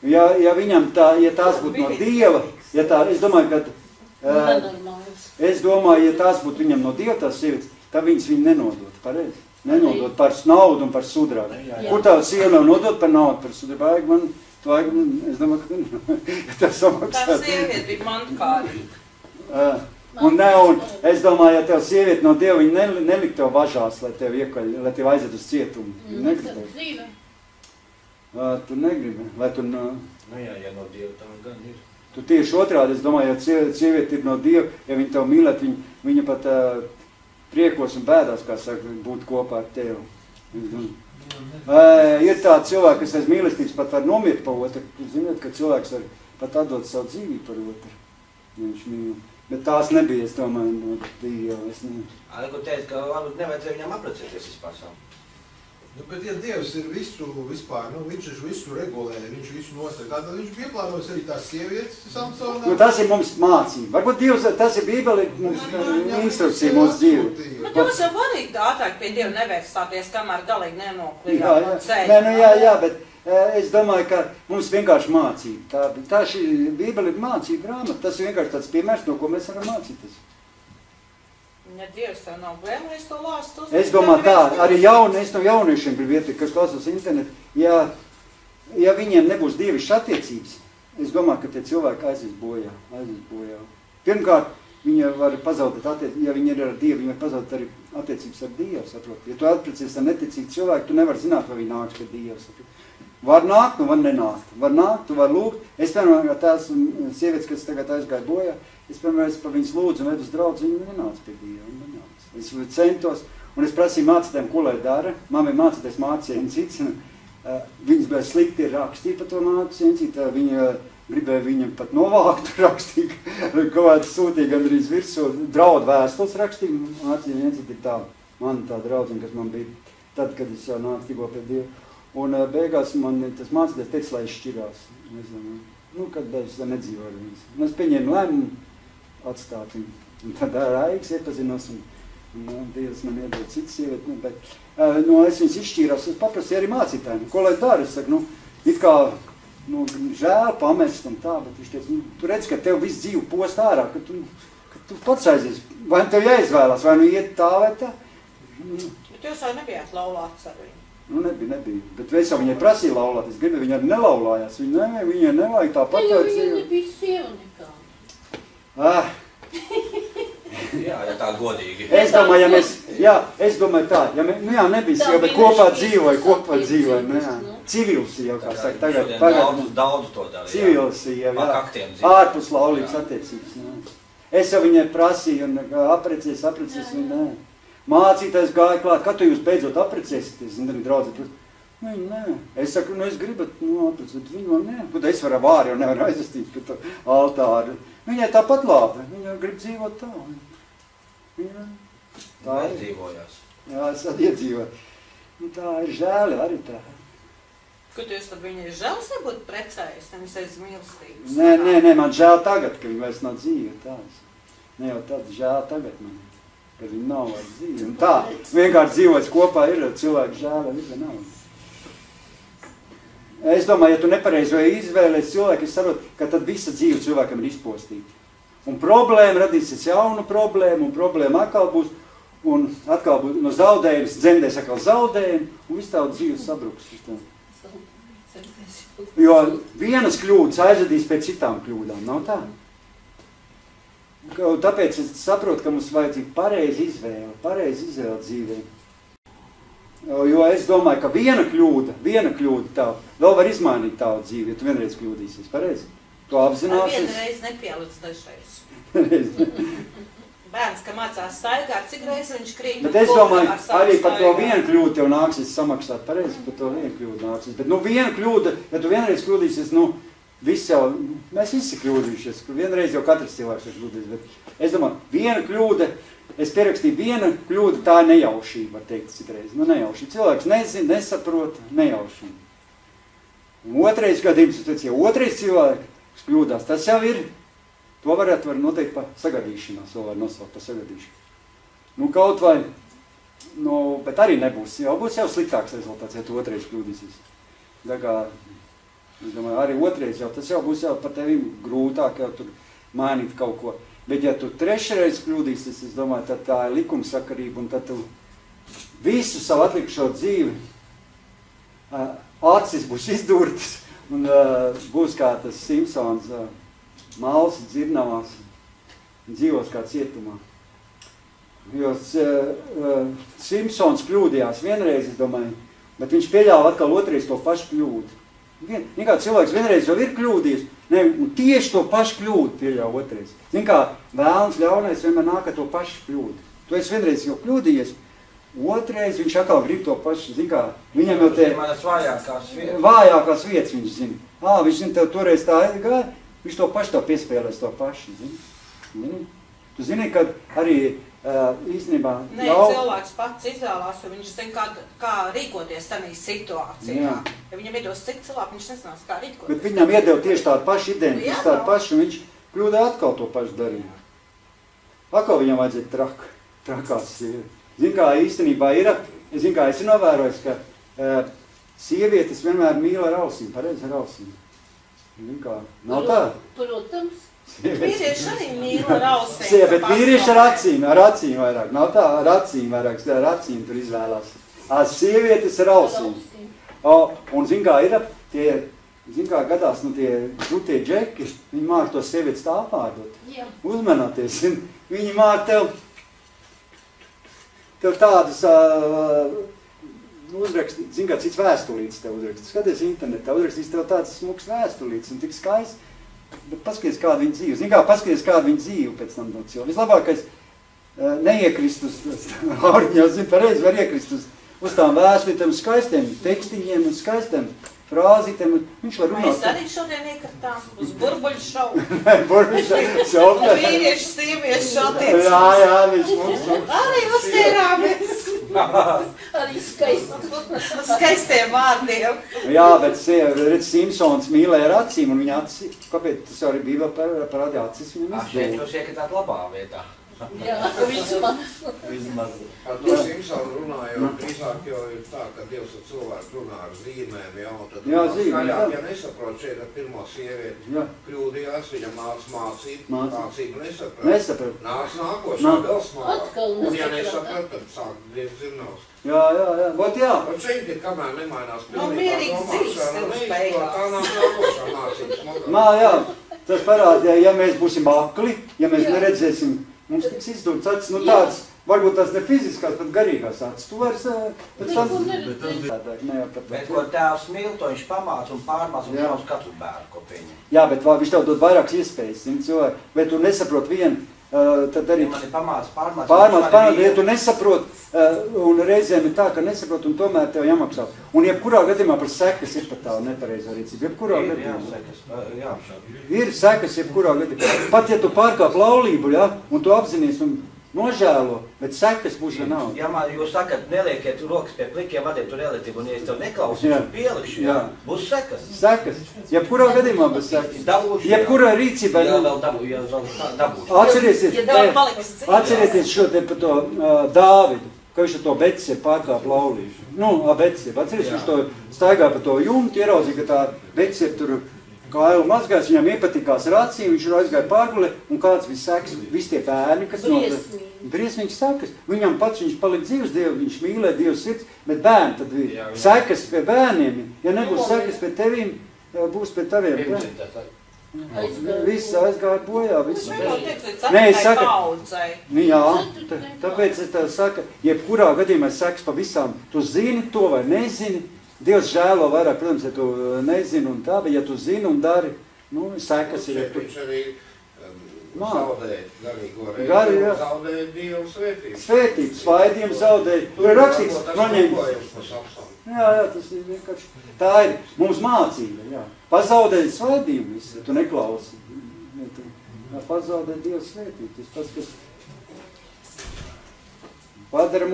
Ja viņam ja tās būtu no Dieva, es domāju, ja tās būtu viņam no Dieva tās sievietes, tad viņas viņu nenodot, pareizi. Nenodot par naudu un par sudrabu. Kur tā sieva nav nodot par naudu, par sudrabu? Es domāju, ka tas samaksā. Tā sieviete bija mantkārīga. Un es domāju, ja tev sieviete no Dieva, viņa nelikt tev važās, lai tev aiziet uz cietumu. Tu negribi, lai tu... Nu jā, ja no Dieva tā gan ir. Tu tieši otrādi, es domāju, ja sieviete ir no Dieva, ja viņa tev mīlēt, viņa pat priekos un bēdās, kā saka, būt kopā ar tevi. Ir tādi cilvēki, kas aiz mīlestības pat var nomirt pa otru. Ziniet, ka cilvēks var pat atdot savu dzīvību par otru. Viņš mīl. Bet tās nebija, es domāju, no Dieva. Ko teica, ka varbūt nevajadzēja viņam apprecēties vispār savu. Bet ja Dievs ir visu vispār, viņš visu regulē, viņš visu nosaka, tad viņš pieplānos arī tās sievietes Samsonā. Tas ir mums mācība. Varbūt Dievs, tas ir Bībeli, mums instrukcija mūsu dzīve. Bet jums jau varīgi ātrāk pie Dieva nevērstāties, kamēr galīgi nenoklījāt no ceļa. Jā, bet es domāju, ka mums vienkārši mācība. Tā šī Bībeli ir mācība grāmata. Tas ir vienkārši tāds piemērs, no ko mēs varam mācīties. Ja Dievs tev nav vēlējis to lāst, es domāju tā, arī es no jauniešiem gribu ieteikt, kas klausās internetu, ja viņiem nebūs dievišķas attiecības, es domāju, ka tie cilvēki aizies bojā. Pirmkārt, viņi var pazaudēt attiecības, ja viņi ir ar Dievu, viņi var pazaudēt arī attiecības ar Dievu, saprot. Ja tu atprecies ar neticīgu cilvēku, tu nevar zināt, vai viņi nāks pie Dieva, saprot. Var nākt, var nenākt. Var nākt, tu var lūgt. Es, piemēram, tās sievietes, kas tagad aizgāja bojā, es, piemēram, par viņas lūdzu un ved uz draudzi, viņi nenāca pie Dieva. Es centos, un es prasīju mācītājiem, ko lai dara. Māmai mācītājs mācīja cits. Viņas bija slikti rakstīt par to mācīju, viņa gribēja viņam pat novākt rakstīt, kāds sūtīja gandrīz virsū, draudu vēstules rakstīt, mācīja viens ir tā, man tā draudzene, kas man bija tad, kad es jau nācu tikko pie Dieva. Un beigās man tas mācītājs teica, lai es šķirās. Kad es nedzīvoju ar viņas. Un es pieņēmu lēmumu atstāt viņu. Un tad Raigs iepazinos un Dievs man iedod citu sievieti, bet es viņas izšķīrās, es paprasīju arī mācītājiem, ko lai dara, es saku, it kā, žēl pamest un tā, bet viņš teica, tu redz, ka tev viss dzīve post ārā, ka tu pats aizies, vai tev jāizvēlās, vai iet tā vai tā. Bet jūs jau nebijāt laulāts ar viņu? Nebija, bet es jau viņai prasīju laulāt, es gribēju, viņa arī nelaulājās, viņai nevajag tā pat. Jo viņa nebija sieva nekā. Jā, ja tā godīgi. Es domāju tā, nebija sieva, bet kopā dzīvoja, civils sieva, kā saka, tagad daudz to dara, civils sieva, ārpus laulības attiecības. Es jau viņai prasīju, un apreciēs, viņa nē. Mācītājs gāja klāt, kad tu jūs beidzot apreciēsieties, un arī draudzē, nē. Es saku, es gribu apreciēt, viņu nē. Tad es varu vāri, jo nevaru aizvestīt pie to altāru. Viņai tāpat labi, viņa grib dzīvot tā. Tā ir dzīvojās. Jā, es tad iedzīvoju. Tā ir žēli arī tā. Kad jūs tad viņai žēls nebūtu precējis, nevis aiz mīlestības? Nē, man žēl tagad, ka viņa vairs nav dzīve tās. Ne jau tad žēl tagad man. Kad viņi nav vairs dzīvi. Un tā, vienkārši dzīvots kopā ir cilvēku žēla, nav. Es domāju, ja tu nepareizi vai izvēlēs cilvēku, es saprotu, ka tad visa dzīve cilvēkam ir izpostīta. Un problēma radīsies jaunu problēmu, un problēma atkal būs, un atkal būs no zaudējums, dzemdēs atkal zaudējumi, un viss tā dzīve sabruks. Jo vienas kļūdas aizvedīs pēc citām kļūdām, nav tā? Tāpēc es saprotu, ka mums vajadzīga pareizi izvēle dzīvē. Jo es domāju, ka viena kļūda tavu, vēl var izmainīt tavu dzīvi, ja tu vienreiz kļūdīsies, pareizi? Tu apzināsies. Vienreiz nepielic dažreiz. Bērns, ka mācās staigāt, cik reiz viņš krīt. Bet es domāju, arī par to vienu kļūdu tev nāksies samaksāt, pareizi, par to vienu kļūdu nāksies. Bet viena kļūda, ja tu vienreiz kļūdīsies, mēs visi kļūdījušies, vienreiz jau katrs cilvēks ir kļūdījis, bet es domāju, viena kļūda, es pierakstīju viena kļūda, tā ir nejaušība, var teikt citreiz, nejaušība. Cilvēks nezina, nesaprot, nejaušība. Un otrais gadījums, ja otrais cilvēks kļūdās, tas jau ir, to var noteikt par sagadīšanās, to var nosaukt par sagadīšanu. Kaut vai, bet arī nebūs, būs jau sliktāks rezultāts, ja tu otrais kļūdīsies. Es domāju, arī otrais tas jau būs par tevi grūtāk, jau tur mainīt kaut ko. Bet ja tu trešreiz kļūdīsies, es domāju, tad tā ir likumsakarība, un tad tu visu savu atlikušo dzīvi acis būs izdurtas, un būs kā tas Simpsons malas dzirnavās, dzīvos kā cietumā. Jo Simpsons kļūdījās vienreiz, es domāju, bet viņš pieļāva atkal otrais to pašu kļūdu. Kā cilvēks vienreiz jau ir kļūdījis, un tieši to pašu kļūdu pieļauj otrais. Kā vēlns ļaunais vienmēr nāk ar to pašu kļūdu. Tu esi vienreiz jau kļūdījies, otrais viņš atkal grib to pašu. Kā viņam jau te vājākās vietas viņš zina. Viņš zina, tev toreiz tā gāja, viņš to pašu tev piespēlēs to pašu. Tu zini, ka arī īstenībā... cilvēks pats izvēlās, un viņš zina, kā rīkoties tādā situācijā. Ja viņam iedos citu cilvēku, viņš nezinās, kā rīkoties. Bet viņam iedeva tieši tādu pašu identitāti, tādu pašu, un viņš kļūdā atkal to pašu darīja. Atkal viņam vajadzēja trakās sievietes. Zini, kā īstenībā ir, es esmu novērojis, ka sievietes vienmēr mīl ar ausīm, pareizi ar ausīm. Zini, kā, nav tā? Protams. Vīrieši arī mīl ar ausīm. Bet vīrieši ar acīm vairāk. Nav tā, ar acīm vairāk, ar acīm tur izvēlās. Sievietes ar ausīm. Un zin kā ir, gadās, tie žutie džeki, viņi māk to sievietes tā pārdot. Uzmanāties, viņi māk tev tādus uzrakstīt, zin kā cits vēstulītes tev uzrakstīt. Skaties internetā, uzrakstīs tev tāds smuks vēstulītes un tik skaists. Bet paskaties, kāda viņa dzīve. Zin kā, paskaties, kāda viņa dzīve pēc tam no cilvēka. Vislabākais neiekrist uz, Auriņā, zin, pareizi var iekrist uz tām vēstulītēm, skaistiem tekstiņiem un skaistiem frāzītēm. Viņš var runāt. Mēs arī šodien iekritām uz burbuļu šovu. Burbuļu šovu. Vīrieši, sievieši šotiec. Jā, viņš mums. Arī uztērāmies. Arī skaistiem vārdiem. Jā, bet redz, Simpsons mīlēja ar acīm, un viņa acis, kāpēc tas arī bija parādīja acis viņam izdevumu? Šeit jūs iekritāt labā vietā. Jā, vismaz. Ar to Simpsonu runājot, drīzāk jau ir tā, ka Dievs ar cilvēku runā ar zīmēm, jā, un tad skaļāk, ja nesaprot, šeit ar pirmo sievieti kļūdījās, viņa mācību nesaprot. Nāc nākošā, vēl smāk. Un ja nesaprot, tad sāk Dievs zirnavs. Jā. Ot jā. Un šeit ir, kamēr nemainās mierīgs dzīves beigās. Tā nav nākošā mācības smagā. Jā, tas parāda, ja mēs būsim akli, ja mēs neredzēsim, mums tiks izdūts acis, nu tāds, varbūt tās ne fiziskās, bet garīgās acis. Tu vairs pēc tam... Bet, ko tēvs mīl, to viņš pamāca un pārmāca un ļaus katru bērnu kopiņu. Jā, bet viņš tev dod vairākas iespējas, cilvēki. Bet tu nesaprot vienu, tad arī... Ja mani pārmāca, ja tu nesaprot, un reizēm ir tā, ka nesaprot, un tomēr tev jāmaksā. Un jebkurā gadījumā par sekas ir pat tā nepareizā rīcība. Jebkurā gadījumā. Ir sekas jebkurā gadījumā. Pat ja tu pārkāp laulību, ja, un tu apzinies un nožēlo, bet sekas būs vienalga. Ja man jūs sakat, neliekiet rokas pie plikiem, vadiet tur relitību, un ja es tev neklausīšu un pielikšu, būs sekas. Sekas. Jebkurā gadījumā būs sekas. Jebkurā rīcībā... Jā, vēl dabūšu. Atcerieties šo te par to Dāvidu, ka viņš ar to Betsiebu pārkāp laulību. Nu, Betsiebu. Atcerieties, viņš to staigā par to jumtu, ieraudzīja, ka tā Betsiebu tur kailu mazgājās, viņam iepatikās ar acīm, viņš aizgāja pārgulē, un kāds viss sekas, visi tie bērni, kas briesmīgi sekas. Viņam pats, viņš palika dzīvs Dievu, viņš mīlē Dievu sirds, bet bērni tad bija sekas pie bērniem. Ja nebūs sekas pie tevīm, būs pie taviem. Viss aizgāja bojā, viss. Nē, es saku, jā, tāpēc es tev saku, jebkurā gadījumā sekas pa visām, tu zini to vai nezini, Dievs žēlo vairāk, protams, ja tu nezini un tā, bet ja tu zini un dari, nu, sekas ir. Viņš arī zaudēja garīgo reizi, zaudēja Dievu svētību. Svētību, svaidījumu zaudēja. Tur ir rakstīts, noņemt. Jā, tas ir vienkārši. Tā ir mums mācība, jā. Pazaudēja svaidījumu visu, ja tu neklausi. Pazaudēja Dievu svētību. Tas pats, kas padara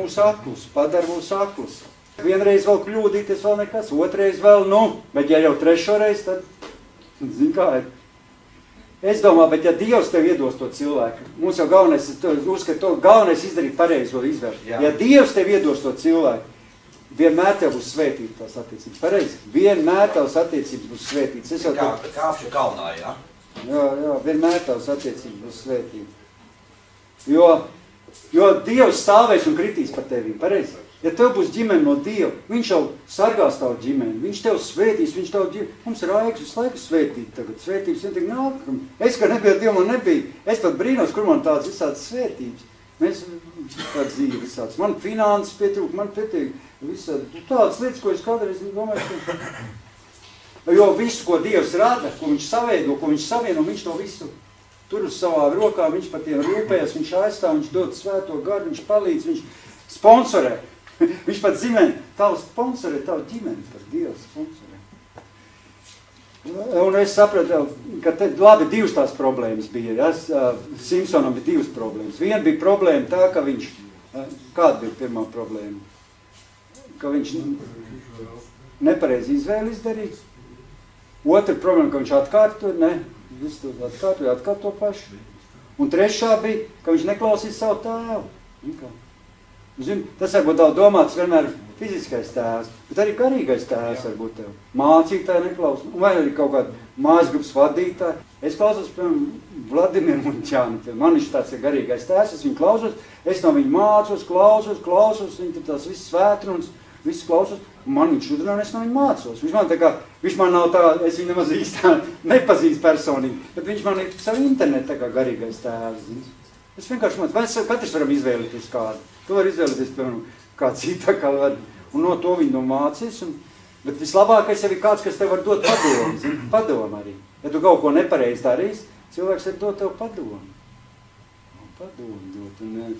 mūs aklus. Vienreiz vēl kļūdīties, vēl nekas, otrais vēl, bet ja jau trešoreiz, tad, zin kā ir. Es domāju, bet ja Dievs tev iedos to cilvēku, mums jau galvenais, uzskat to, galvenais izdarīt pareizo izvēli. Ja Dievs tev iedos to cilvēku, vienmēr tev būs svētība tās attiecības, pareizi. Vienmēr tavas attiecības būs svētītas. Es jau kāpšu kalnā, jā? Jā, vienmēr tavas attiecības būs svētība. Jo Dievs stāvēs un kritīs par tevi, pareizi. Ja tev būs ģimene no Dieva, viņš jau sargās tavu ģimeni, viņš tev svētīs, viņš tavu ģimeni. Mums ir Raiks visu laiku svētīt tagad, svētības vien tik nāk. Es, ka nebija Dievu, man nebija. Es pat brīnos, kur man tādas visādas svētības. Mēs tāda dzīve visādas. Man finanses pietrūk, man pietiek visādi. Tādas lietas, ko es kādreiz domāju, ka... Jo visu, ko Dievs rada, ko viņš saveido, ko viņš savieno, viņš to visu tur uz savā rokā, viņš par tiem rūpējas, viņš aizstāv, viņš dod svēto garu, viņš palīdz, viņš sponsorē. Viņš pat zīmē, tavu sponsorē, tavu ģimeni, par Dievs sponsorē. Un es sapratu, ka te labi divas tās problēmas bija. Ja? Simpsonam bija divas problēmas. Viena bija problēma tā, ka viņš, kāda bija pirmā problēma? Ka viņš nepareizi izvēli izdarīja. Otra problēma, ka viņš atkārto to pašu. Un trešā bija, ka viņš neklausīja savu tēvu. Zin, tas varbūt daudz domāts vienmēr fiziskais tēvs, bet arī garīgais tēvs varbūt tev. Mācītāji neklausa, vai arī kaut kāda mājasgrupas vadītāji. Es klausos, piemēram, Vladimiru Munķāni, man viņš tāds ir garīgais tēvs, es viņu klausos, es no viņu mācos, klausos, viņi tur tās visas svētrunas, visas klausos, un man viņš udrunā, un es no viņu mācos. Viņš man nav tā, es viņu nemaz īstā nepazīstu personīgi, bet viņš man ir savu internetu tā kā garīgais tēvs. Es vienkārši mācu, mēs katrs varam izvēlēties kādu. Tu vari izvēlēties, piemēram, kādu citā kā var, un no to viņu mācīs. Bet vislabākais jau ir kāds, kas tev var dot padomu, padomu arī. Ja tu kaut ko nepareizi darīs, cilvēks var dot tev padomu. Padomu dot. Un,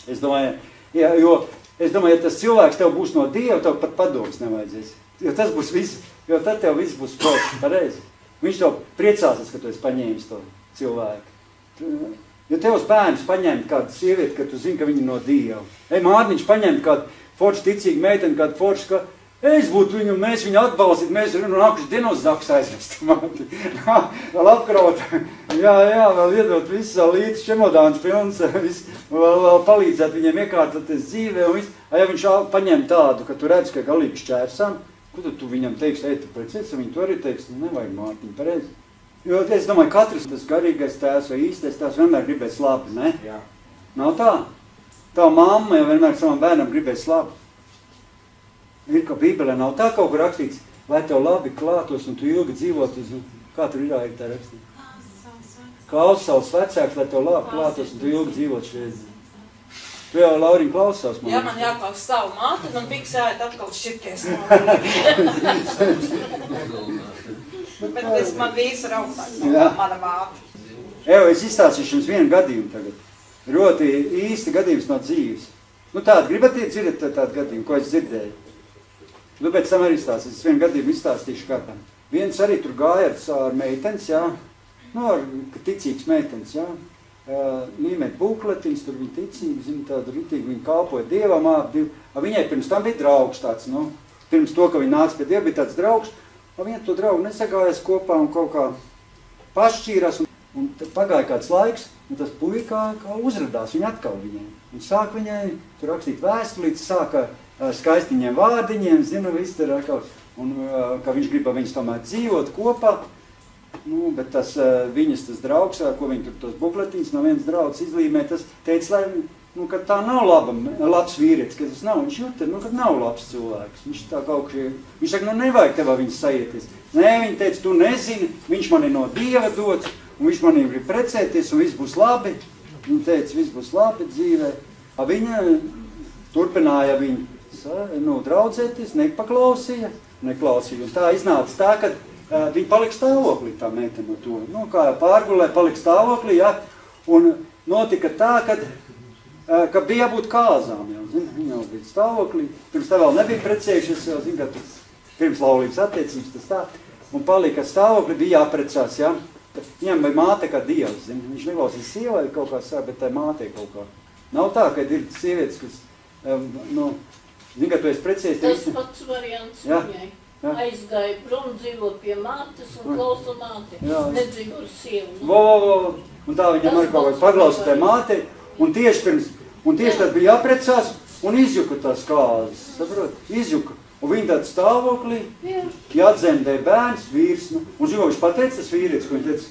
es domāju, ja tas cilvēks tev būs no Dieva, tev pat padomus nevajadzēs. Jo tas būs viss, jo tad tev viss būs forši, pareizi. Viņš tev priecāsies, ka tu esi paņēmis to cilvēku. Jo tevs bērns paņemt kādu sievieti, ka tu zini, ka viņi no Dieva. Mārniņš paņemt kādu foršu ticīgu meiteni, kādu foršu, Es būtu viņu, mēs viņu atbalstītu, mēs nākuši dienos zaks aizvestam. Vēl apkraut, jā, vēl iedot visu līdz čemodāns pilns, vēl palīdzēt viņiem iekārtoties dzīvē un viss. Ja viņš paņem tādu, ka tu redz, ka galīgi šķērsām, ko tu viņam teiksi, ej, tu precies, un viņi to arī teiks, nevajag Mārtiņ, pareizi. Jo es domāju, katrs tas garīgais tēvs vai īstais tēvs vienmēr gribēs labi, ne? Jā. Nav tā? Tā mamma jau vienmēr savam bērnam gribēs labi. Ir, ka Bībelē nav tā kaut kur rakstīts, lai tev labi klātos un tu ilgi dzīvotos, kā tur ir tā rakstīts? Klaus savus vecākus, lai tev labi klātos un tu ilgi dzīvot šeit. Tu jau, Lauriņ, klaus savus māti. Jā, man jāklaus savu māti, un fiksēt atkal šķirties no Bet es man vīrs ir augstāk no mana māte. Es izstāstīšu jums vienu gadījumu tagad. Ļoti īsti gadījums no dzīves. Nu tādu, gribat dzirdēt tādu gadījumu, ko es dzirdēju? Nu, pēc tam arī izstāstīšu. Es vienu gadījumu izstāstīšu kādam. Viens arī tur gāja ar meitenes, jā. Nu, ar ticīgs meitenes, jā. Līmēt bukletiņas, tur viņa ticīgi, zina, tādu ritīgi, viņa kalpoja Dievam, viņai pirms tam bija draugs tāds, nu, pirms to, ka viņa nāca pie Dieva, bija tāds draugs, viņa to draugu nesagājās kopā un kaut kā pašķīrās, un pagāja kāds laiks, un tas puika kā uzradās viņa atkal viņai, un sāk viņai tur rakstīt vēstulītes, sāka skaistiņiem vārdiņiem, zina, viss tur atkal, un ka viņš grib viņus tomēr dzīvot kopā. Nu, bet tas viņas tas draugs, ko viņi tur tos bukletiņas no viens draugs izlīmē, tas teica, lai, nu, ka tā nav labs vīrietis, ka tas nav, viņš jūta, nu, ka nav labs cilvēks. Viņš tā kaut kā, viņš saka, nu, nevajag tevā viņas sajieties. Nē, viņa teica, tu nezini, viņš mani no Dieva dots, un viņš manī grib precēties, un viss būs labi. Viņa teica, viss būs labi dzīvē. Viņa turpināja viņu, nu, draudzēties, neklausīja. Un tā iznāca tā, ka viņa palika stāvoklī, tā meitene to. Nu, kā pārgulē, palika stāvoklī, ja, un notika tā, ka bija jābūt kāzām, jau, zina, viņa jau bija stāvoklī, pirms tā vēl nebija precējušies, jau, zina, ka pirms laulības attiecības tas tā, un palika stāvoklī, bija jāprecās, ja. Viņam bija māte kā dievs, zina, viņš neklausīs sievai kaut kā sāk, bet tai mātei kaut kā. Nav tā, ka ir sievietes, kas, nu, zina, ka tu esi precējies. Tas pats variants viņai. Jā. Aizgāja prom, dzīvo pie mātes un klausa māti. Nedzīvo ar sievu. Un tā viņam arī kaut kā paglausa tai mātei. Un tieši tad bija jāprecās un izjuka tās kāzas. Saprot? Izjuka. Un viņa tāda stāvoklī, jādzemdē bērns, vīrs. Nu, un zinu, viņš pateica tas vīrietis, ko viņš teica,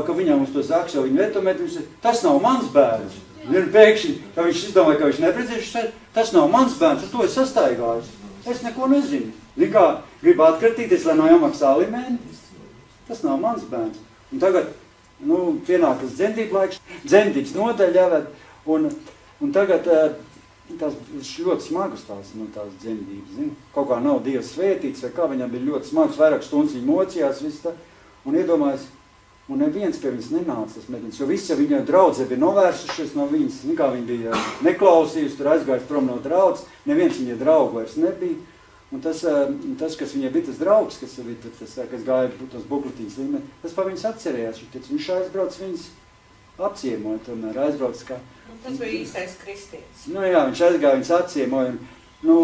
ka viņam uz to zaks jau viņu vetomēt, viņš teica, tas nav mans bērns. Un pēkšņi, ka viņš izdomāja, ka viņš neprecējuši, tas nav mans bērns, ar to es sastāigājos. Es neko nezinu. Zini kā, gribu atkartīties, lai nav jāmaksā alimēni. Tas nav mans bērns. Un tagad, nu, pienākas dzemdību laiks, dzemdības nodaļa jāved, un tagad tās ļoti smagas tās dzemdības, zini. Kaut kā nav Dievs svētīts, vai kā viņam bija ļoti smagas, vairāk stundas viņa mocījās, viss tā, un iedomājas, un neviens pie viņas nenāca tas meitenes, jo visi viņa draudzē bija novērsušies no viņas, kā viņa bija neklausījusi, tur aizgājis prom no draudzes, neviens viņa draugu vairs nebija. Un tas, kas viņai bija tas draugs, kas gāja tos bukletiņas līmē, tas pa viņas atcerējās. Viņš aizbrauc viņas apciemoja, tomēr aizbrauc kā... Tas bija īstais kristietis. Nu jā, viņš aizgāja viņas apciemoja. Nu,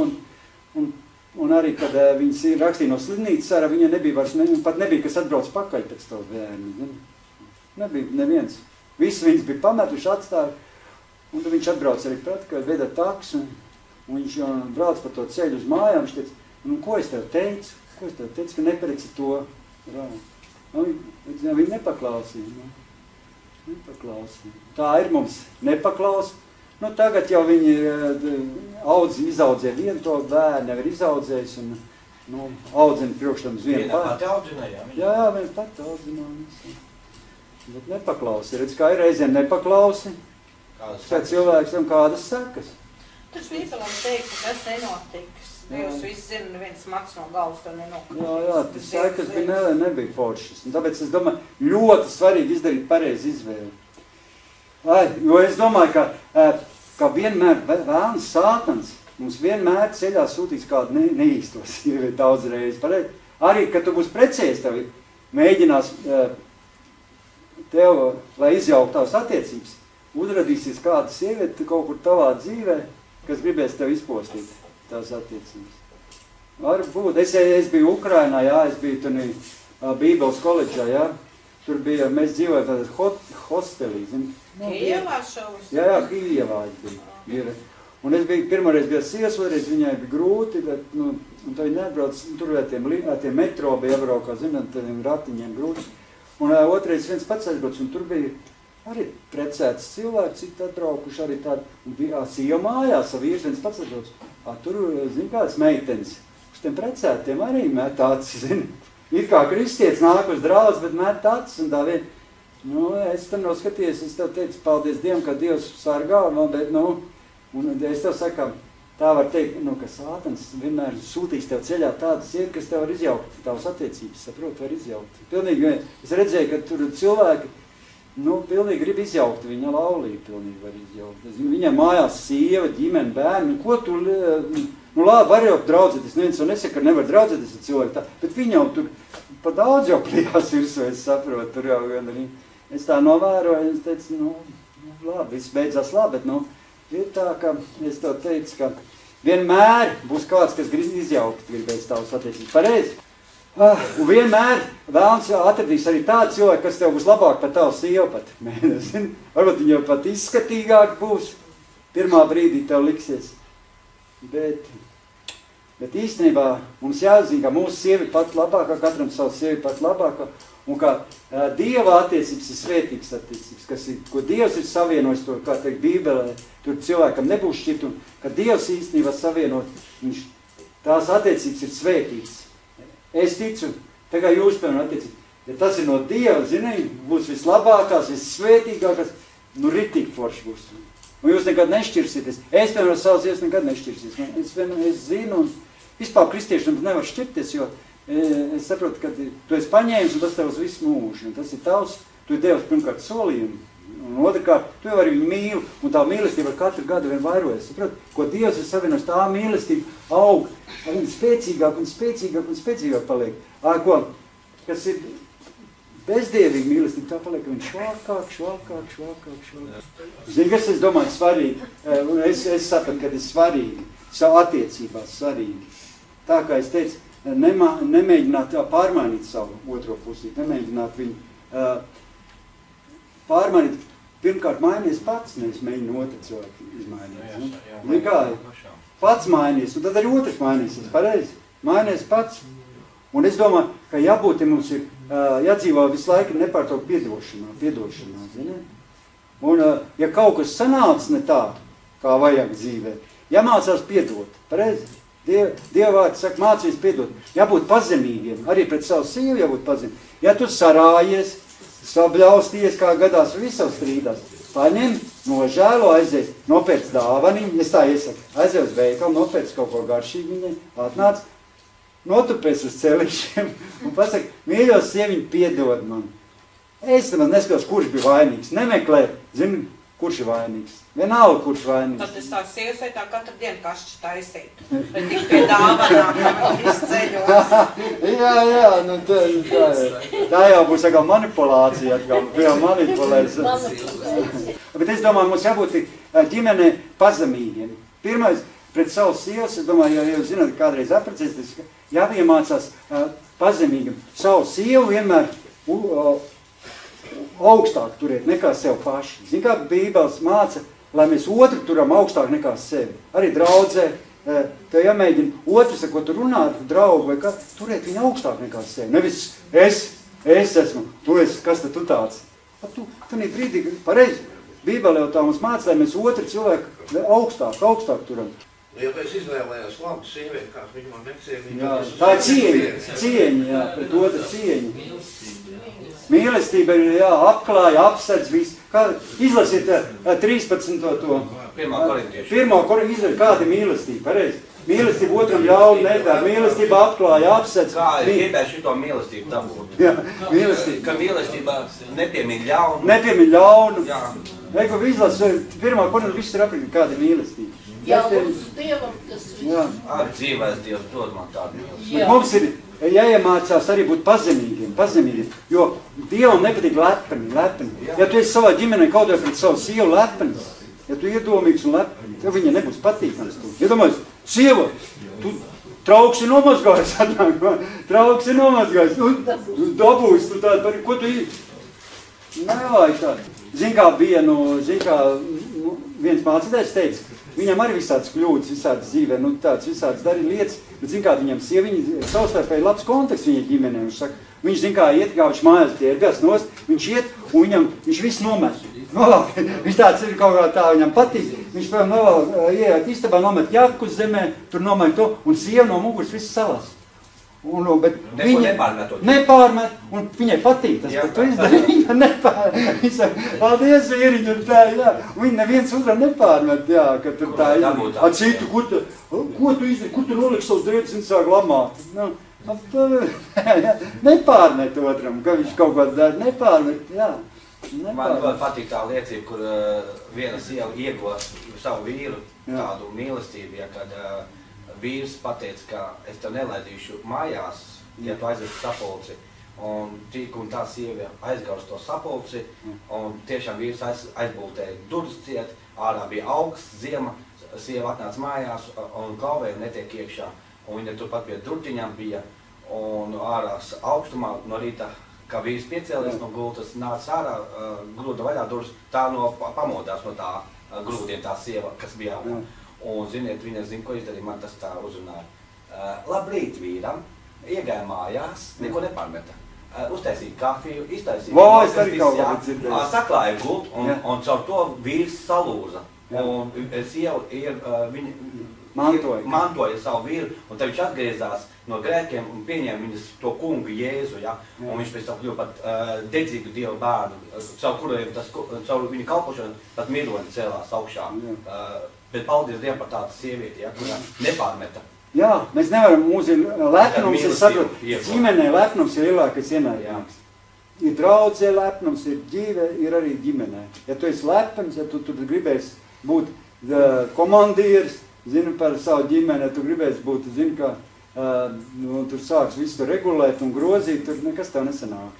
un arī, kad viņas rakstīja no slimnīcas ārā, viņa nebija vairs, pat nebija, kas atbrauc pakaļ pēc to bērni. Nebija neviens. Visi viņas bija pametuši, atstāja. Un viņš atbrauc arī pret, kad veda taksu. Un viņš brauc par to ceļu uz mājām, viņš teica, nu, ko es tev teicu? Ko es tev teicu, ka nepreci to? Nu, viņi nepaklausīja. Nepaklausīja. Tā ir mums nepaklaus. Nu, tagad jau viņi izaudzēja vienu to bērnu, jau ir izaudzējis un, nu, audzina priekštam uz vienu pār. Viena pati audzināja? Jā, viena pati audzināja. Bet nepaklausi. Redz, kā ir reizēm nepaklausi. Kā cilvēks tam kādas sekas. Taču Bībelē teikt, ka tas nenotiks. Dievs viss zina, neviens maks no galvas to nenotiks. Jā, tas sekas nebija foršas. Un tāpēc es domāju, ļoti svarīgi izdarīt pareizi izvēli. Jo es domāju, ka vienmēr vēlns sātans mums vienmēr ceļā sūtīs kādu neīstos, ja ir daudz reizes. Arī, kad tu būsi precējies, tev mēģinās tev, lai izjaukt tavas attiecības, uzradīsies kāda sieviete kaut kur tavā dzīvē, kas gribēs tev izpostīt tās attiecības. Varbūt. Es biju Ukrainā, jā, es biju tur Bībeles koledžā, jā. Tur bija, mēs dzīvojam tādā hostelī, zini. Kijevā šovas? Jā, Kijevā es biju. Un es biju, pirmoreiz bija sievas, otrreiz viņai bija grūti, bet, un tā viņa nebrauc, tur ar tiem metro bija jābraukā, zināt, tādiem ratiņiem grūti. Un otrreiz viens pats aizbrauc, un tur bija arī precēts cilvēki, cik atbraukuši arī tādi, un bija sieva mājās, vīrs viens pats aizbrauc. Tur, zin, kādas meitenes, uz tiem precētiem arī met acis, zini. Ir kā kristietis nāk uz draudz, bet met acis, un tā vien. Es tam noskaties, es tev teicu, paldies Dievam, ka Dievs sargā, bet, un es tev saku, tā var teikt, ka Sātans vienmēr sūtīs tev ceļā tādas sievi, kas tev var izjaukt, tavas attiecības, saprot, var izjaukt. Pilnīgi, es redzēju, ka tur cilvēki, pilnīgi grib izjaukt, viņa laulību pilnīgi var izjaukt. Viņai mājās sieva, ģimene, bērni, ko tu, labi, var jau draudzēties, neviens jau nesaka, ka nevar draudzēties ar cilvēku tā, bet viņa jau tur pa daudz jau plijās virsū, es saprotu, tur jau gan arī. Es tā novēroju, es teicu, labi, viss beidzās labi, bet, ir tā, ka es tev teicu, ka vienmēr būs kāds, kas grib izjaukt, gribēs tavas attiecības. Pareizi? Un vienmēr vēlams atradīs arī tādu cilvēku, kas tev būs labāk par tavu sievu pat. Varbūt viņa pat izskatīgāk būs. Pirmā brīdī tev liksies. Bet īstenībā mums jāzina, ka mūsu sievi pat labākā, katram savu sievi pat labākā, un ka Dieva attiecības ir svētīgas attiecības, ko Dievs ir savienojis, to, kā teikt Bībelē, tur cilvēkam nebūs šķirt, un ka Dievs īstenībā savienot, tās attiecības ir svētīgas. Es ticu, tā kā jūs, piemēram, attiecības, ja tas ir no Dieva, zini, būs vislabākās, vissvētīgākās, ritīgi forši būs. Un jūs nekad nešķirsieties. Es, piemēram, savas ies nekad nešķirsies. Es zinu, un vispār kristiešiem nevar šķirties, jo es saprotu, ka tu esi paņēmis, un tas tev uz visu mūžu. Un tas ir tavs, tu ir Dievs pirmkārt solījumu. Un otrkārt, tu jau arī viņu mīli, un tā mīlestība ar katru gadu vien vairojas. Saprot, ko Dievs ir savienojis, tā mīlestība aug, viņa spēcīgāk un spēcīgāk un spēcīgāk paliek. Kas ir bezdievīga mīlestība, tā paliek viņa švākāk. Zini, kas es domāju svarīgi? Es sapratu, ka ir svarīgi, savu attiecībās svarīgi. Tā kā es teicu, nemēģināt pārmainīt savu otro pusi, nemēģināt viņu pārmainīt. Pirmkārt, mainies pats, nevis mēģina otru cilvēku izmainīt. Pats mainies, un tad arī otrs mainiesies, pareizi. Mainies pats. Un es domāju, ka jābūt, mums ir jādzīvā visu laiku nepārtraukt piedošanā, zini? Un ja kaut kas sanāc ne tā, kā vajag dzīvē, jāmācās piedot, pareizi. Dieva vārds saka, mācīs piedot. Jābūt pazemīgiem, arī pret savu sievu jābūt pazemīgiem. Ja tu sarājies, sabļausties, kā gadās visos strīdās, paņem, nožēlo, aizies, nopērc dāvanim, es tā iesaku, aizies uz veikalu, nopērc kaut ko garšīgi viņai, atnāc, notupēs uz celišiem un pasaka, mīļos sieviņi, piedod man. Es nemaz neskatos, kurš bija vainīgs, nemeklē, zini, kurš ir vainīgs. Vienalga, kurš vainīgs. Tad es tās sievas vai tā katru dienu kašķi taisītu. Bet tik pie dāvanām, ka viss ceļos. Jā, tā jau būs atkal manipulācija, atkal manipulēs. Bet es domāju, mums jābūt ģimenē pazemīgiem. Pirmais, pret savu sievas, es domāju, ja jūs zināt, kādreiz apprecēties, jāiemācās pazemīgiem. Savu sievu vienmēr augstāk turēt nekā sev paši. Zin, kā Bībeles māca, lai mēs otru turam augstāk nekā sevi. Arī draudzē, tev jāmēģina otrs, ar ko tu runā, draugu vai kā, turēt viņu augstāk nekā sevi. Nevis es esmu, tu esi, kas tad tu tāds? Tu nī brīdī, pareizi, Bībele jau tā mums māca, lai mēs otru cilvēku augstāk turam. Ja tu esi izvēlējās labu sievieti, kāds viņu man necienīt. Jā, tā ir cieņa, jā, pret otru cieņa. Mīlestība ir, jā, apklāja, apsedz visu. Izlasiet 13. to. Pirmo korintiešiem, kāda ir mīlestība, pareizi. Mīlestība otram ļaunu nedara, mīlestība apklāja, apsedz. Kā es gribēju šito mīlestību dabūt? Jā, mīlestība. Ka mīlestība nepiemīl ļaunu. Nepiemīl ļaunu. Jā. Ego izlasi, pirmā korintiešiem viss ir aprakstīt, kāda ir mīlestība. Jā, mums Dievam tas viss. Arī dzīvēs Dievs dod man tādu mīlestību. Mums ir jāiemācās arī būt pazemīgiem, jo Dievam nepatīk lepni. Ja tu esi savā ģimenē kaut vai pret savu sievu lepnis, ja tu iedomīgs un lepni, tev viņa nebūs patīkams. Iedomājies, sieva, tu trauks ir nomazgājis, trauks ir nomazgājis, dabūs, tu tādu par, ko tu nevajag tādu. Zin kā viens mācītājs teica, viņam arī visādas kļūdas, visādas dzīvē, tāds visādas darīja lietas, bet zin kā viņam sieviņa savstarpēji labs konteksts viņa ģimenē, viņš saka, viņš zin kā iet, kā viņš mājās ķērgās nost, viņš iet un viņš visu nomet. Viņš tāds ir kaut kā tā, viņam patīk, viņš ieiet istabā, nomet jaku uz zemē, tur nomet to, un sieva no muguras visu salas. Bet viņa nepārmet, un viņai patīk tas, ka tu izdarīji, viņa nepārmet. Viņa saka, paldies, vīriņ, un tā, jā. Un viņa neviens uzram nepārmet, jā, ka tur tā izdarīja. Citu, ko tu izdarīji, kur tu noliksi savus drēdus, un sāk lamāt. Nepārmet otram, ka viņš kaut ko dara, nepārmet, jā. Man ļoti patīk tā liecība, kur viena sieva iegūst savu vīru tādu mīlestību, ja, kad vīrs pateica, ka es tev nelaidīšu mājās, ja tu aizvesi sapulci. Un tik un tā sieva aizgāja uz to sapulci, un tiešām vīrs aizbūtēja durvis ciet, ārā bija augsts, ziema, sieva atnāca mājās un klauvēja netiek iekšā. Un viņa turpat pie durtiņām bija, un ārās augstumā no rīta, kā vīrs piecēlies no gultas, nāca ārā, grūda vaļā durvis, tā pamodās no tā grūdiem tā sieva, kas bija ārā. Un, ziniet, viņa zina, ko izdarīja, man tas tā uzrunāja. Labrīt vīram, iegāja mājās, neko nepārmeta. Uztaisīja kafiju, iztaisīja, saklāja gultu, un caur to vīrs salūza. Un sieva mantoja savu vīru, un tad viņš atgriezās no grēkiem un pieņēma viņas to kungu Jēzu, ja? Un viņš pēc tam kļuva pat dedzīgu Dievu bērnu, caur viņu kalpošanu pat mironi cēlās augšā. Bet paldies Dievam par tādu sievieti, ja, kurā nepārmeta. Jā, mēs nevaram, mums ir lepnums, es saprotu, ģimenē lepnums ir lielākais ienaidnieks. Ir draudzē lepnums, ir dzīve, ir arī ģimenē. Ja tu esi lepns, ja tu tur gribēsi būt komandieris, zini par savu ģimeni, ja tu gribēsi būt, zini, kā tur sāks visu tur regulēt un grozīt, tur nekas tev nesanāk.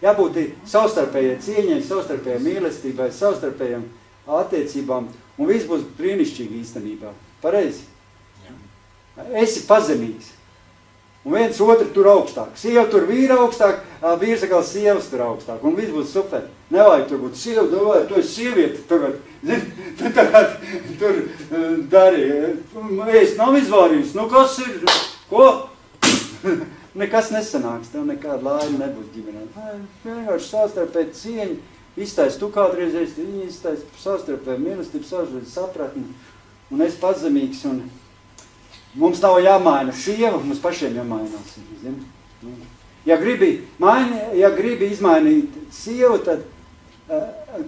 Jābūt savstarpējai cieņai, savstarpējai mīlestībai, savstarpējām attiecībām. Un viss būs brīnišķīgi īstenībā. Pareizi? Esi pazemīgs. Un viens otru tur augstāk. Sieva tur vīra augstāk, vīrs atkal sievas tur augstāk. Un viss būs super. Nevajag tur būt sieva, tu esi sievieti tagad. Tu tagad tur dari. Es nav izvārījis. Nu kas ir? Ko? Nekas nesanāks. Tev nekāda laime nebūs ģimenē. Vienkārši savstarpēji cieņa. Iztais tu kādreizēs, viņi iztais savstarpēji mīlestību, savstarpēji sapratni. Un es pazemīgs un mums nav jāmaina sieva, mums pašiem jāmainās. Ja gribi izmainīt sievu, tad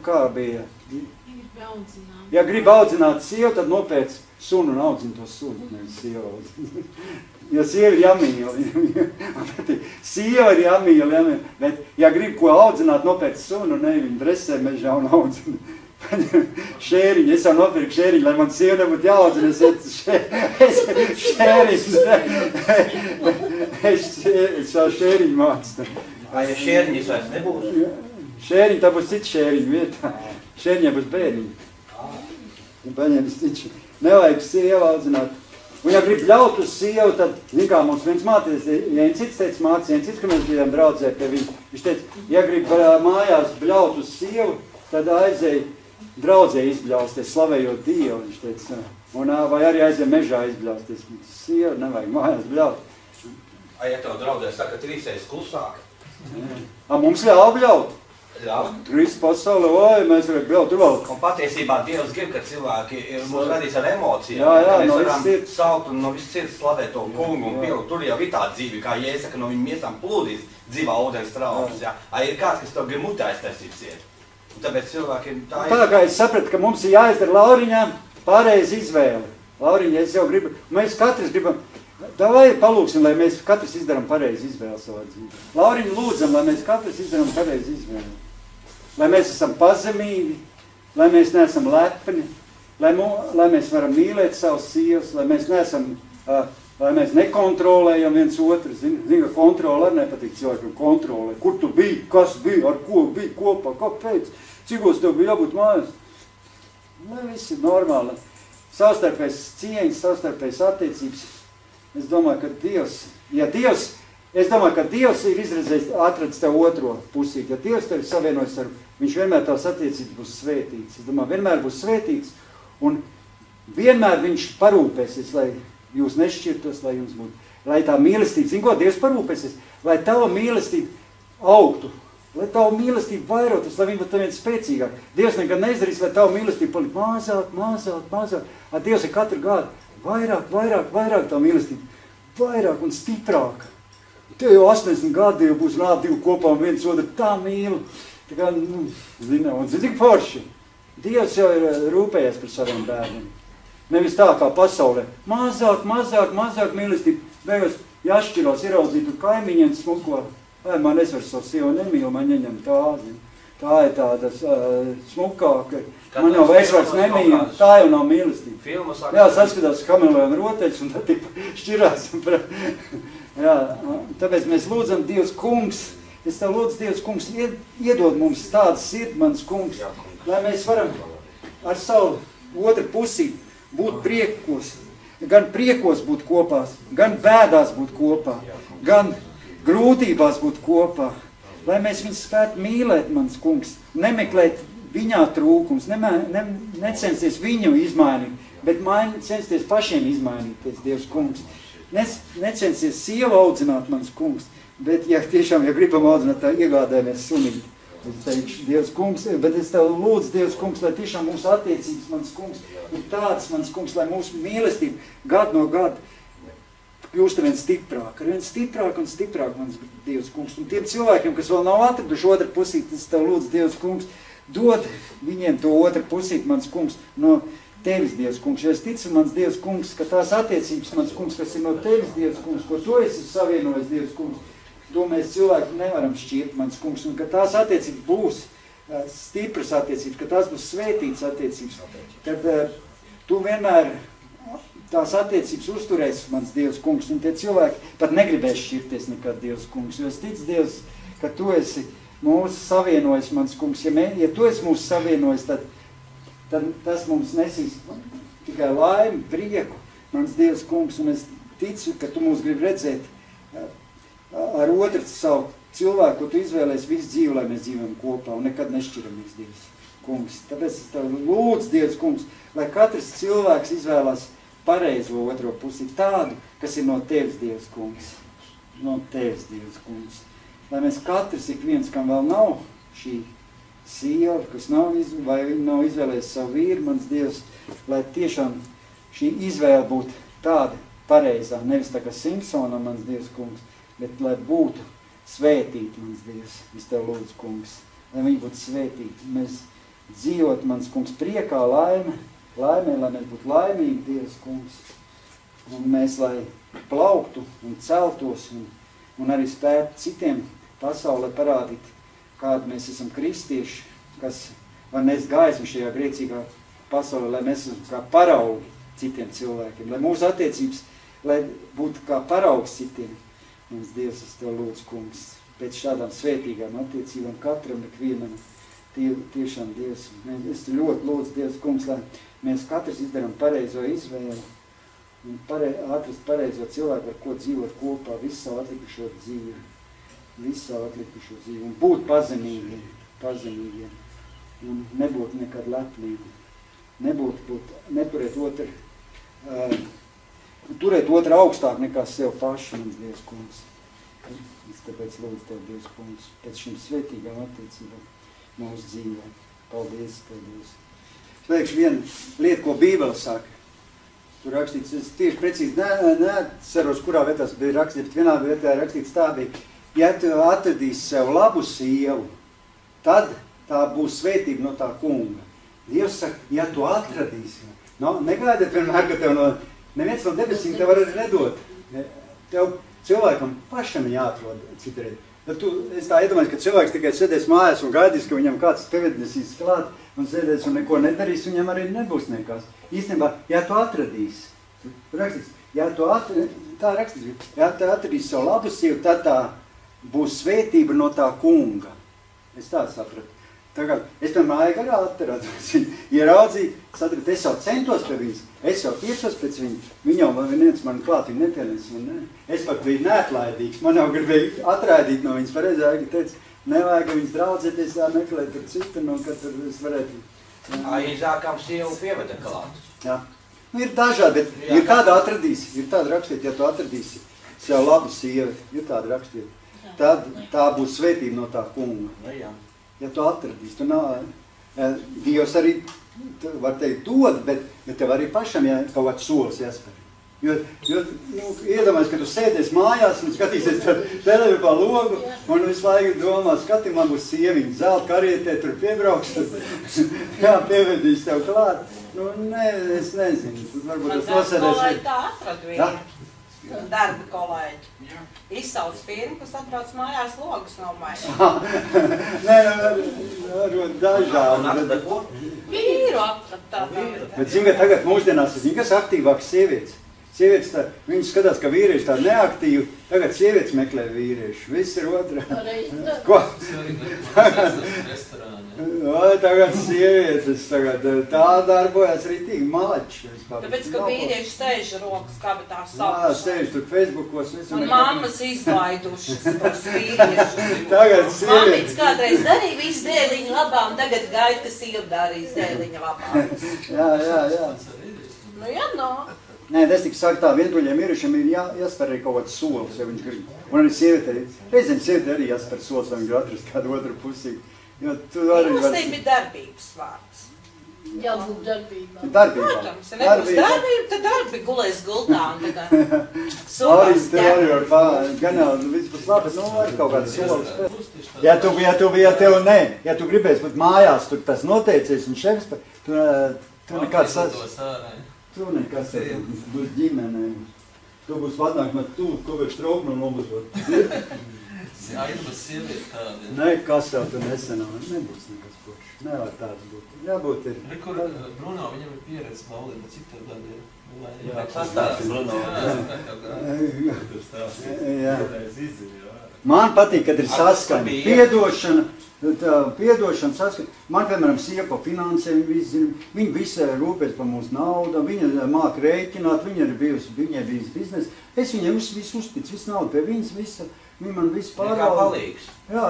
kā bija? Ja gribi audzināt sievu, tad nopēc sunu un audzina to sunu, nevis sievu audzina. Jo sieva ir jāmīl, sieva ir jāmīl, bet ja grib ko audzināt, nopēc sunu, ne viņu dresē mežā un audzina. Šēriņu, es jau nopirku šēriņu, lai man sieva nebūtu jāaudzina, es savu šēriņu mācu. Vai ja šēriņi vairs nebūs? Šēriņi, tā būs cita šēriņu vietā. Šēriņā būs bērniņi. Paņems citu. Nevajag sieva audzināt. Un ja grib ļaut uz sievu, tad, kā mums viens mācīs, ja viens cits teica mācīs, viens cits, ka mēs bijām draudzē pie viņa, viņš teica, ja grib mājās bļaut uz sievu, tad aizēj draudzē izbļausties, slavējot Dievu, viņš teica, un vai arī aizēj mežā izbļausties, sievu nevajag mājās bļaut. Ja tev draudzē saka trīsreiz klusāk? Mums ļauj bļaut. Jā. Visu pasauli, vai mēs varam bļaut, tur vēl. Un patiesībā Dievs grib, ka cilvēki ir mūs radīs ar emocijām. Jā, ka mēs no varam saukt un no viss sirds slavēt to kungu un pielu. Tur jau ir tā dzīve, kā Jēzus saka, no viņa miesām plūdīs dzīvā ūdens traumas. Ir kāds, kas tev grib mutē aiztaisīt ciet. Un tāpēc cilvēki tā ir. Tā kā es sapratu, ka mums ir jāizdara Lauriņām pareizi izvēle. Lauriņa, es jau gribu, mēs katrs gribam, vai palūksim, lai mēs katrs izdaram pareizi izvēli savā dzīvē. Lauriņu lūdzam, lai mēs katrs izdaram pareizi izvēli. Lai mēs esam pazemīgi, lai mēs neesam lepni, lai mēs varam mīlēt savus sievas, lai mēs nekontrolējam viens otru. Zini, ka kontrole arī nepatīk cilvēkam kontrole. Kur tu biji, kas bija, ar ko bija kopā, kāpēc, cikos tev bija jābūt mājās. Lai viss ir normāli. Savstarpējas cieņas, savstarpējas attiecības. Es domāju, ka Dievs ir izredzējis, atradis tev otro pusīti. Ja Dievs tevi savienojas ar, viņš vienmēr tās attiecības būs svētīts. Es domāju, vienmēr būs svētīts, un vienmēr viņš parūpēsies, lai jūs nešķirtos, lai jums būtu, lai tā mīlestība, zin ko, Dievs parūpēsies, lai tava mīlestība augtu, lai tavu mīlestību vairotas, lai viņa būtu vien spēcīgāk. Dievs nekad neizdarīs, lai tavu mīlestību palikt mazāk. Dievs ir katru gadu vairāk tavu mīlestību, vairāk un stiprāk. Tev jau 80 gadi jau būs divi kopā un viens otru tā mīlu. Tā kā, un cik forši. Dievs jau ir rūpējies par saviem bērniem. Nevis tā kā pasaulē. Mazāk mīlestību. Beigās jāšķirās, ieraudzīt tur kaimiņiem smuko. Man es var savu sievu nemīlu, man ieņem tā. Tā ir tāda smukāka. Man jau es vairs nemīlu. Tā jau nav mīlestība. Jā, saskatās kamelēm roteļus un tad tik šķirās. Jā, tāpēc mēs lūdzam Dievs kungs. Es tev lūdzu, Dievs kungs, iedod mums tādas sirdi, mans kungs, lai mēs varam ar savu otru pusī būt priekos, gan priekos būt kopā, gan bēdās būt kopā, gan grūtībās būt kopā, lai mēs viņus spētu mīlēt, mans kungs, nemeklēt viņā trūkums, necensties viņu izmainīt, bet censties pašiem izmainīties, Dievs kungs. Necensties sievu audzināt, mans kungs, bet, ja tiešām, ja gribam audzināt, tā iegādājamies sunīti. Es teikšu, Dievs kungs, bet es tev lūdzu, Dievs kungs, lai tiešām mūsu attiecības, mans kungs, ir tāds, mans kungs, lai mūsu mīlestība gadu no gada kļūst vien stiprāk, mans Dievs kungs. Un tiem cilvēkiem, kas vēl nav atraduši otru pusīti, es tev lūdzu, Dievs kungs, dod viņiem to otru pusīti, mans kungs, no tevis, Dievs kungs. Jo es ticu, mans Dievs kungs, ka tās attiecības, mans kungs, kas ir no tevis, Dievs kungs, ko tu esi savienojis, Dievs kungs, to mēs cilvēki nevaram šķirt, mans kungs, un ka tās attiecības būs stipras attiecības, ka tās būs svētītas attiecības, kad tu vienmēr tās attiecības uzturēs, mans Dievs kungs, un tie cilvēki pat negribēs šķirties nekad, Dievs kungs, jo es ticu, Dievs, ka tu esi mūsu savienojis, mans kungs, ja tu esi mūsu savienojis, tad tas mums nesīs tikai laimi, prieku, mans Dievs kungs, un es ticu, ka tu mūs gribi redzēt ar otru savu cilvēku, ko tu izvēlēsi visu dzīvi, lai mēs dzīvojam kopā un nekad nešķiramies, Dievs kungs. Tāpēc es tev lūdzu, Dievs kungs, lai katrs cilvēks izvēlās pareizo otro pusi, tādu, kas ir no tevis, Dievs kungs. No tevis, Dievs kungs. Lai mēs katrs, ik viens, kam vēl nav šī sieva, kas nav izvēlējis savu vīru, mans Dievs, lai tiešām šī izvēle būtu tāda pareizā, nevis tā kā Simpsonam, mans Dievs kungs, bet lai būtu svētīti, mans Dievs, es tev lūdzu, kungs, lai viņi būtu svētīti. Mēs dzīvot, mans kungs, priekā, laimē, lai mēs būtu laimīgi, Dievs, kungs, un mēs, lai plauktu un celtos, un arī spētu citiem pasaulē parādīt, kādi mēs esam kristieši, kas var nest gaismu šajā grēcīgā pasaulē, lai mēs esam kā paraugi citiem cilvēkiem, lai mūsu attiecības, lai būtu kā paraugs citiem. Mans Dievs, es tev lūdzu, kungs, pēc šādām svētīgām attiecībām katram, ikvienam, tiešām, Dievs, es ļoti lūdzu, Dievs, kungs, lai mēs katrs izdarām pareizo izvēli un atrast pareizo cilvēku, ar ko dzīvot kopā visu savu atlikušo dzīvi, un būt pazemīgiem, un nebūt nekad lepnīgi, neturēt otru augstāk nekā sev paši, mans Dievs, kungs. Es tāpēc lūdzu tev, Dievs, kungs, pēc šīm svētīgām attiecībām mūsu dzīvē. Paldies, tev, Dievs. Es teikšu vienu lietu, ko Bībele saka. Tur rakstīts, es tieši precīzi neatceros, kurā vietās bija rakstīts, bet vienā vietā rakstīts tā bija, ja tu atradīsi sev labu sievu, tad tā būs svētība no tā kunga. Dievs saka, ja tu atradīsi, negaidiet vienmēr, ka tev neviens no debesīm tev var arī nedot. Tev cilvēkam pašam jāatrod citreiz. Es tā iedomājos, ka cilvēks tikai sēdēs mājās un gaidīs, ka viņam kāds pievednesīs klāt un sēdēs un neko nedarīs, viņam arī nebūs nekās. Īstenībā, ja tu atradīsi, rakstīts, ja tu atradīsi savu labu sievu, tad tā būs svētība no tā kunga. Es tā sapratu. Tagad, es piemēram garā atradu, ieraudzīju sadarīt, es jau centos pie viņas, es jau tiešos pēc viņu, viņa jau viens man klāt viņa nepielīs, es pat biju neatlaidīgs, man jau gribēja atraidīt no viņas, pareizāk, teica, nevajag viņas draudzēties, tā meklēt tur citu, no kad tur es varētu. Aizākām sievu pieveda klāt. Jā. Nu, ir dažādi, bet ir tāda atradīsi, ir tāda rakstīt, ja tu atradīsi sev labu sievi, ir tāda rakstīt, tad tā būs svētība no tā kunga. Ja tu atradīsi, tu nav, Dievs arī, var teikt, dod, bet tev arī pašam kaut kāds solis jāspēr. Jo iedomājies, ka tu sēdies mājās un skatīsies televizoru pa logu un visu laiku domā, skati, man būs sieviņa, zelta karietē, tur piebrauks, jā, pievedīs tev klāt. Nu, nē, es nezinu, varbūt tas nosēdēs. Man kolēģi tā atrad vienu, darba kolēģi. Izsauc firmu, kas atbrauc mājās logus nomaina. Nē, varbūt dažādi. Vīru atrad tā. Bet zin, ka tagad mūsdienās, zin, kas aktīvāks sievietes? Sievietes tā, viņas skatās, ka vīrieši tā neaktīvi, tagad sievietes meklē vīrieši, viss ir otrā. Ko? Tagad sievietes, tā darbojas rītīgi malači. Tāpēc, ka vīrieši sēž rokas kabatā sapšā. Jā, sēž tur Facebookos. Un mammas izlaidušas tos vīriešus. Tagad sievietes. Mamīts kādreiz darīja visu dēliņu labā un tagad gaida, ka sieva darīs dēliņu labā. Jā. Nu, jā, no. Nē, es tik saku tā, vientuļiem vīriešiem ir jāspēr arī kaut kāds solis, ja viņš grib. Un arī sievietē, reizēm sievietē arī jāspēr solis, vai viņš grib atrast kādu otru pusī. Jo tu arī var... Mīlestība ir darbības vārds. Jābūt darbībā. Darbībā. Protams, ja nebūs darbība, tad darbi gulēs gultā un tagad suvās ķēmē. Gan jau viss būs labi, nu var kaut kāds solis spēr. Ja tu gribēsi pat mājās, tur tas noteicies un šefs, tu nekāds... Tu nekas būs ģimenē. Tu būs vadnāk no tūt, ko vajag strauknu nomazot. Aizbas sievieti tādi. Nē, kas tev tu nesenā, nebūs nekas košs. Nevar tāds būt. Jābūt ir. Kur Bruno, viņam ir pieredze laulība, cik tev tādi ir? Jā, pastāst Bruno. Man patīk, kad ir saskaņa, piedošana, saskaņa. Man, piemēram, sieva pa finansēm, viņa visi rūpēs par mūsu naudu, viņa māk rēķināt, viņai bijis biznes. Es viņai visu uzticu, visu naudu pie viņas, viņa man visu pārvalda. Kā palīgs. Jā,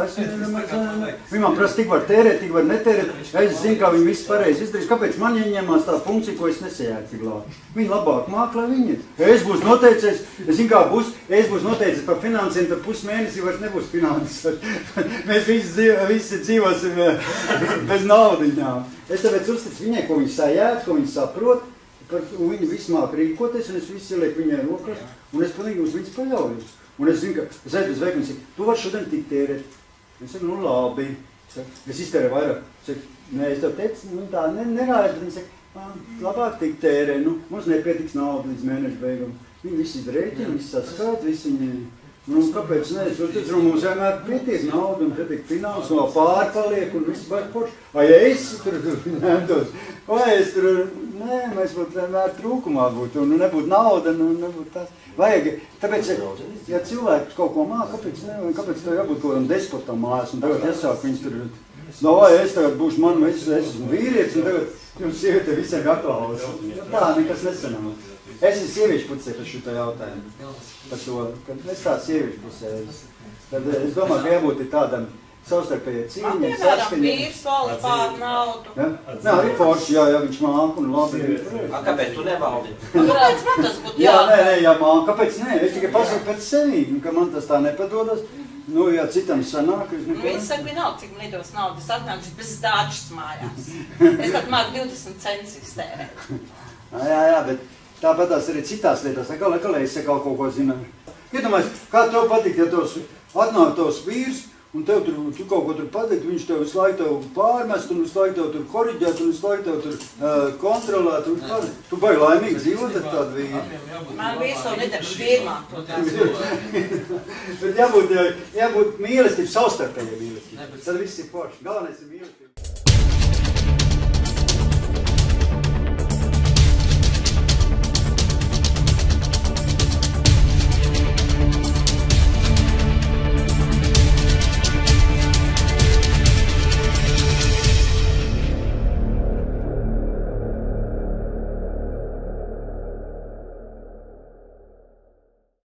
viņa man prasa, tik var tērēt, tik var netērēt. Es zinu, kā viņa visu pareizi izdarīs. Kāpēc man ieņemās tā funkcija, ko es nesajācu glābi? Viņa labāk māk, lai viņa. Es būs noteicies, es zinu, kā būs, es būs noteicis par finansēm, tad pusmēnesi vairs nebūs finanses. Mēs visi dzīvosim bez naudiņām. Es tāpēc uzticu viņai, ko viņa sajāc, ko viņa saprot, un viņa visu māk rīkoties, un es visu ielieku viņai rokas, un es pilnīgi uz viņas paļaujos. Un es zinu, ka es aitu uz veikumu un saku, tu vari šodien tik tērēt. Es saku, nu labi. Es iztērēju vairāk. Es saku, nē, es tev teicu, nu tā nerājas, bet viņi saka, labāk tik tērē, nu, mums nepietiks naudu līdz mēneša beigam. Viņi visi izrēķina, visi saskait, visi viņi, nu, kāpēc ne, es mums vienmēr pietiek naudu un pietiek finanses, un pārpaliek un viss baigi forši. Vai es tur nedos, vai es tur, nē, mēs būtu vienmēr trūkumā būtu, un nebūtu nauda, un nebūtu tas. Vajag, tāpēc, ja cilvēks kaut ko māk, kāpēc tev jābūt kaut kādam despotam mājās, un tagad iesāk viņus tur, no vai es tagad būšu man, es esmu vīrietis, un tagad jums sieviete visiem gatavs. Tā nekas nesanāk. Es esmu sieviešu pusē par šo jautājumu, par to, ka es tā sieviešu pusē. Tad es domāju, ka jābūt tādam savstarpējai cīņai, saskaņai. Vīrs valda pār naudu. Jā, arī forši, jā, viņš māk un labi. Kāpēc tu nevaldi? Kāpēc man tas būtu jā? Jā, māk, kāpēc ne? Es tikai pasaku pēc sevi, ka man tas tā nepadodas. Nu, ja citam sanāk, es neko... Viņš saka, vienalga, cik man lidos naudu, es atnākšu bez dāčas mājās. Es tad māku 20 centus iztērēt. Jā, bet tāpatās arī citās lietās, lai es kaut ko zinu. Iedomājies, kā tev patīk, ja tos atnāk tos vīrs, un tev tur, tu kaut ko tur pateikt, viņš tev visu laiku tev pārmest, un visu laiku tev tur koriģēt, un visu laiku tev tur kontrolēt, un tu baigi laimīgi dzīvot ar tādu vīru. Man vīrs to nedara firmā. Bet jābūt mīlestība, savstarpējai mīlestība. Tad viss ir forši. Galvenais ir mīlestība.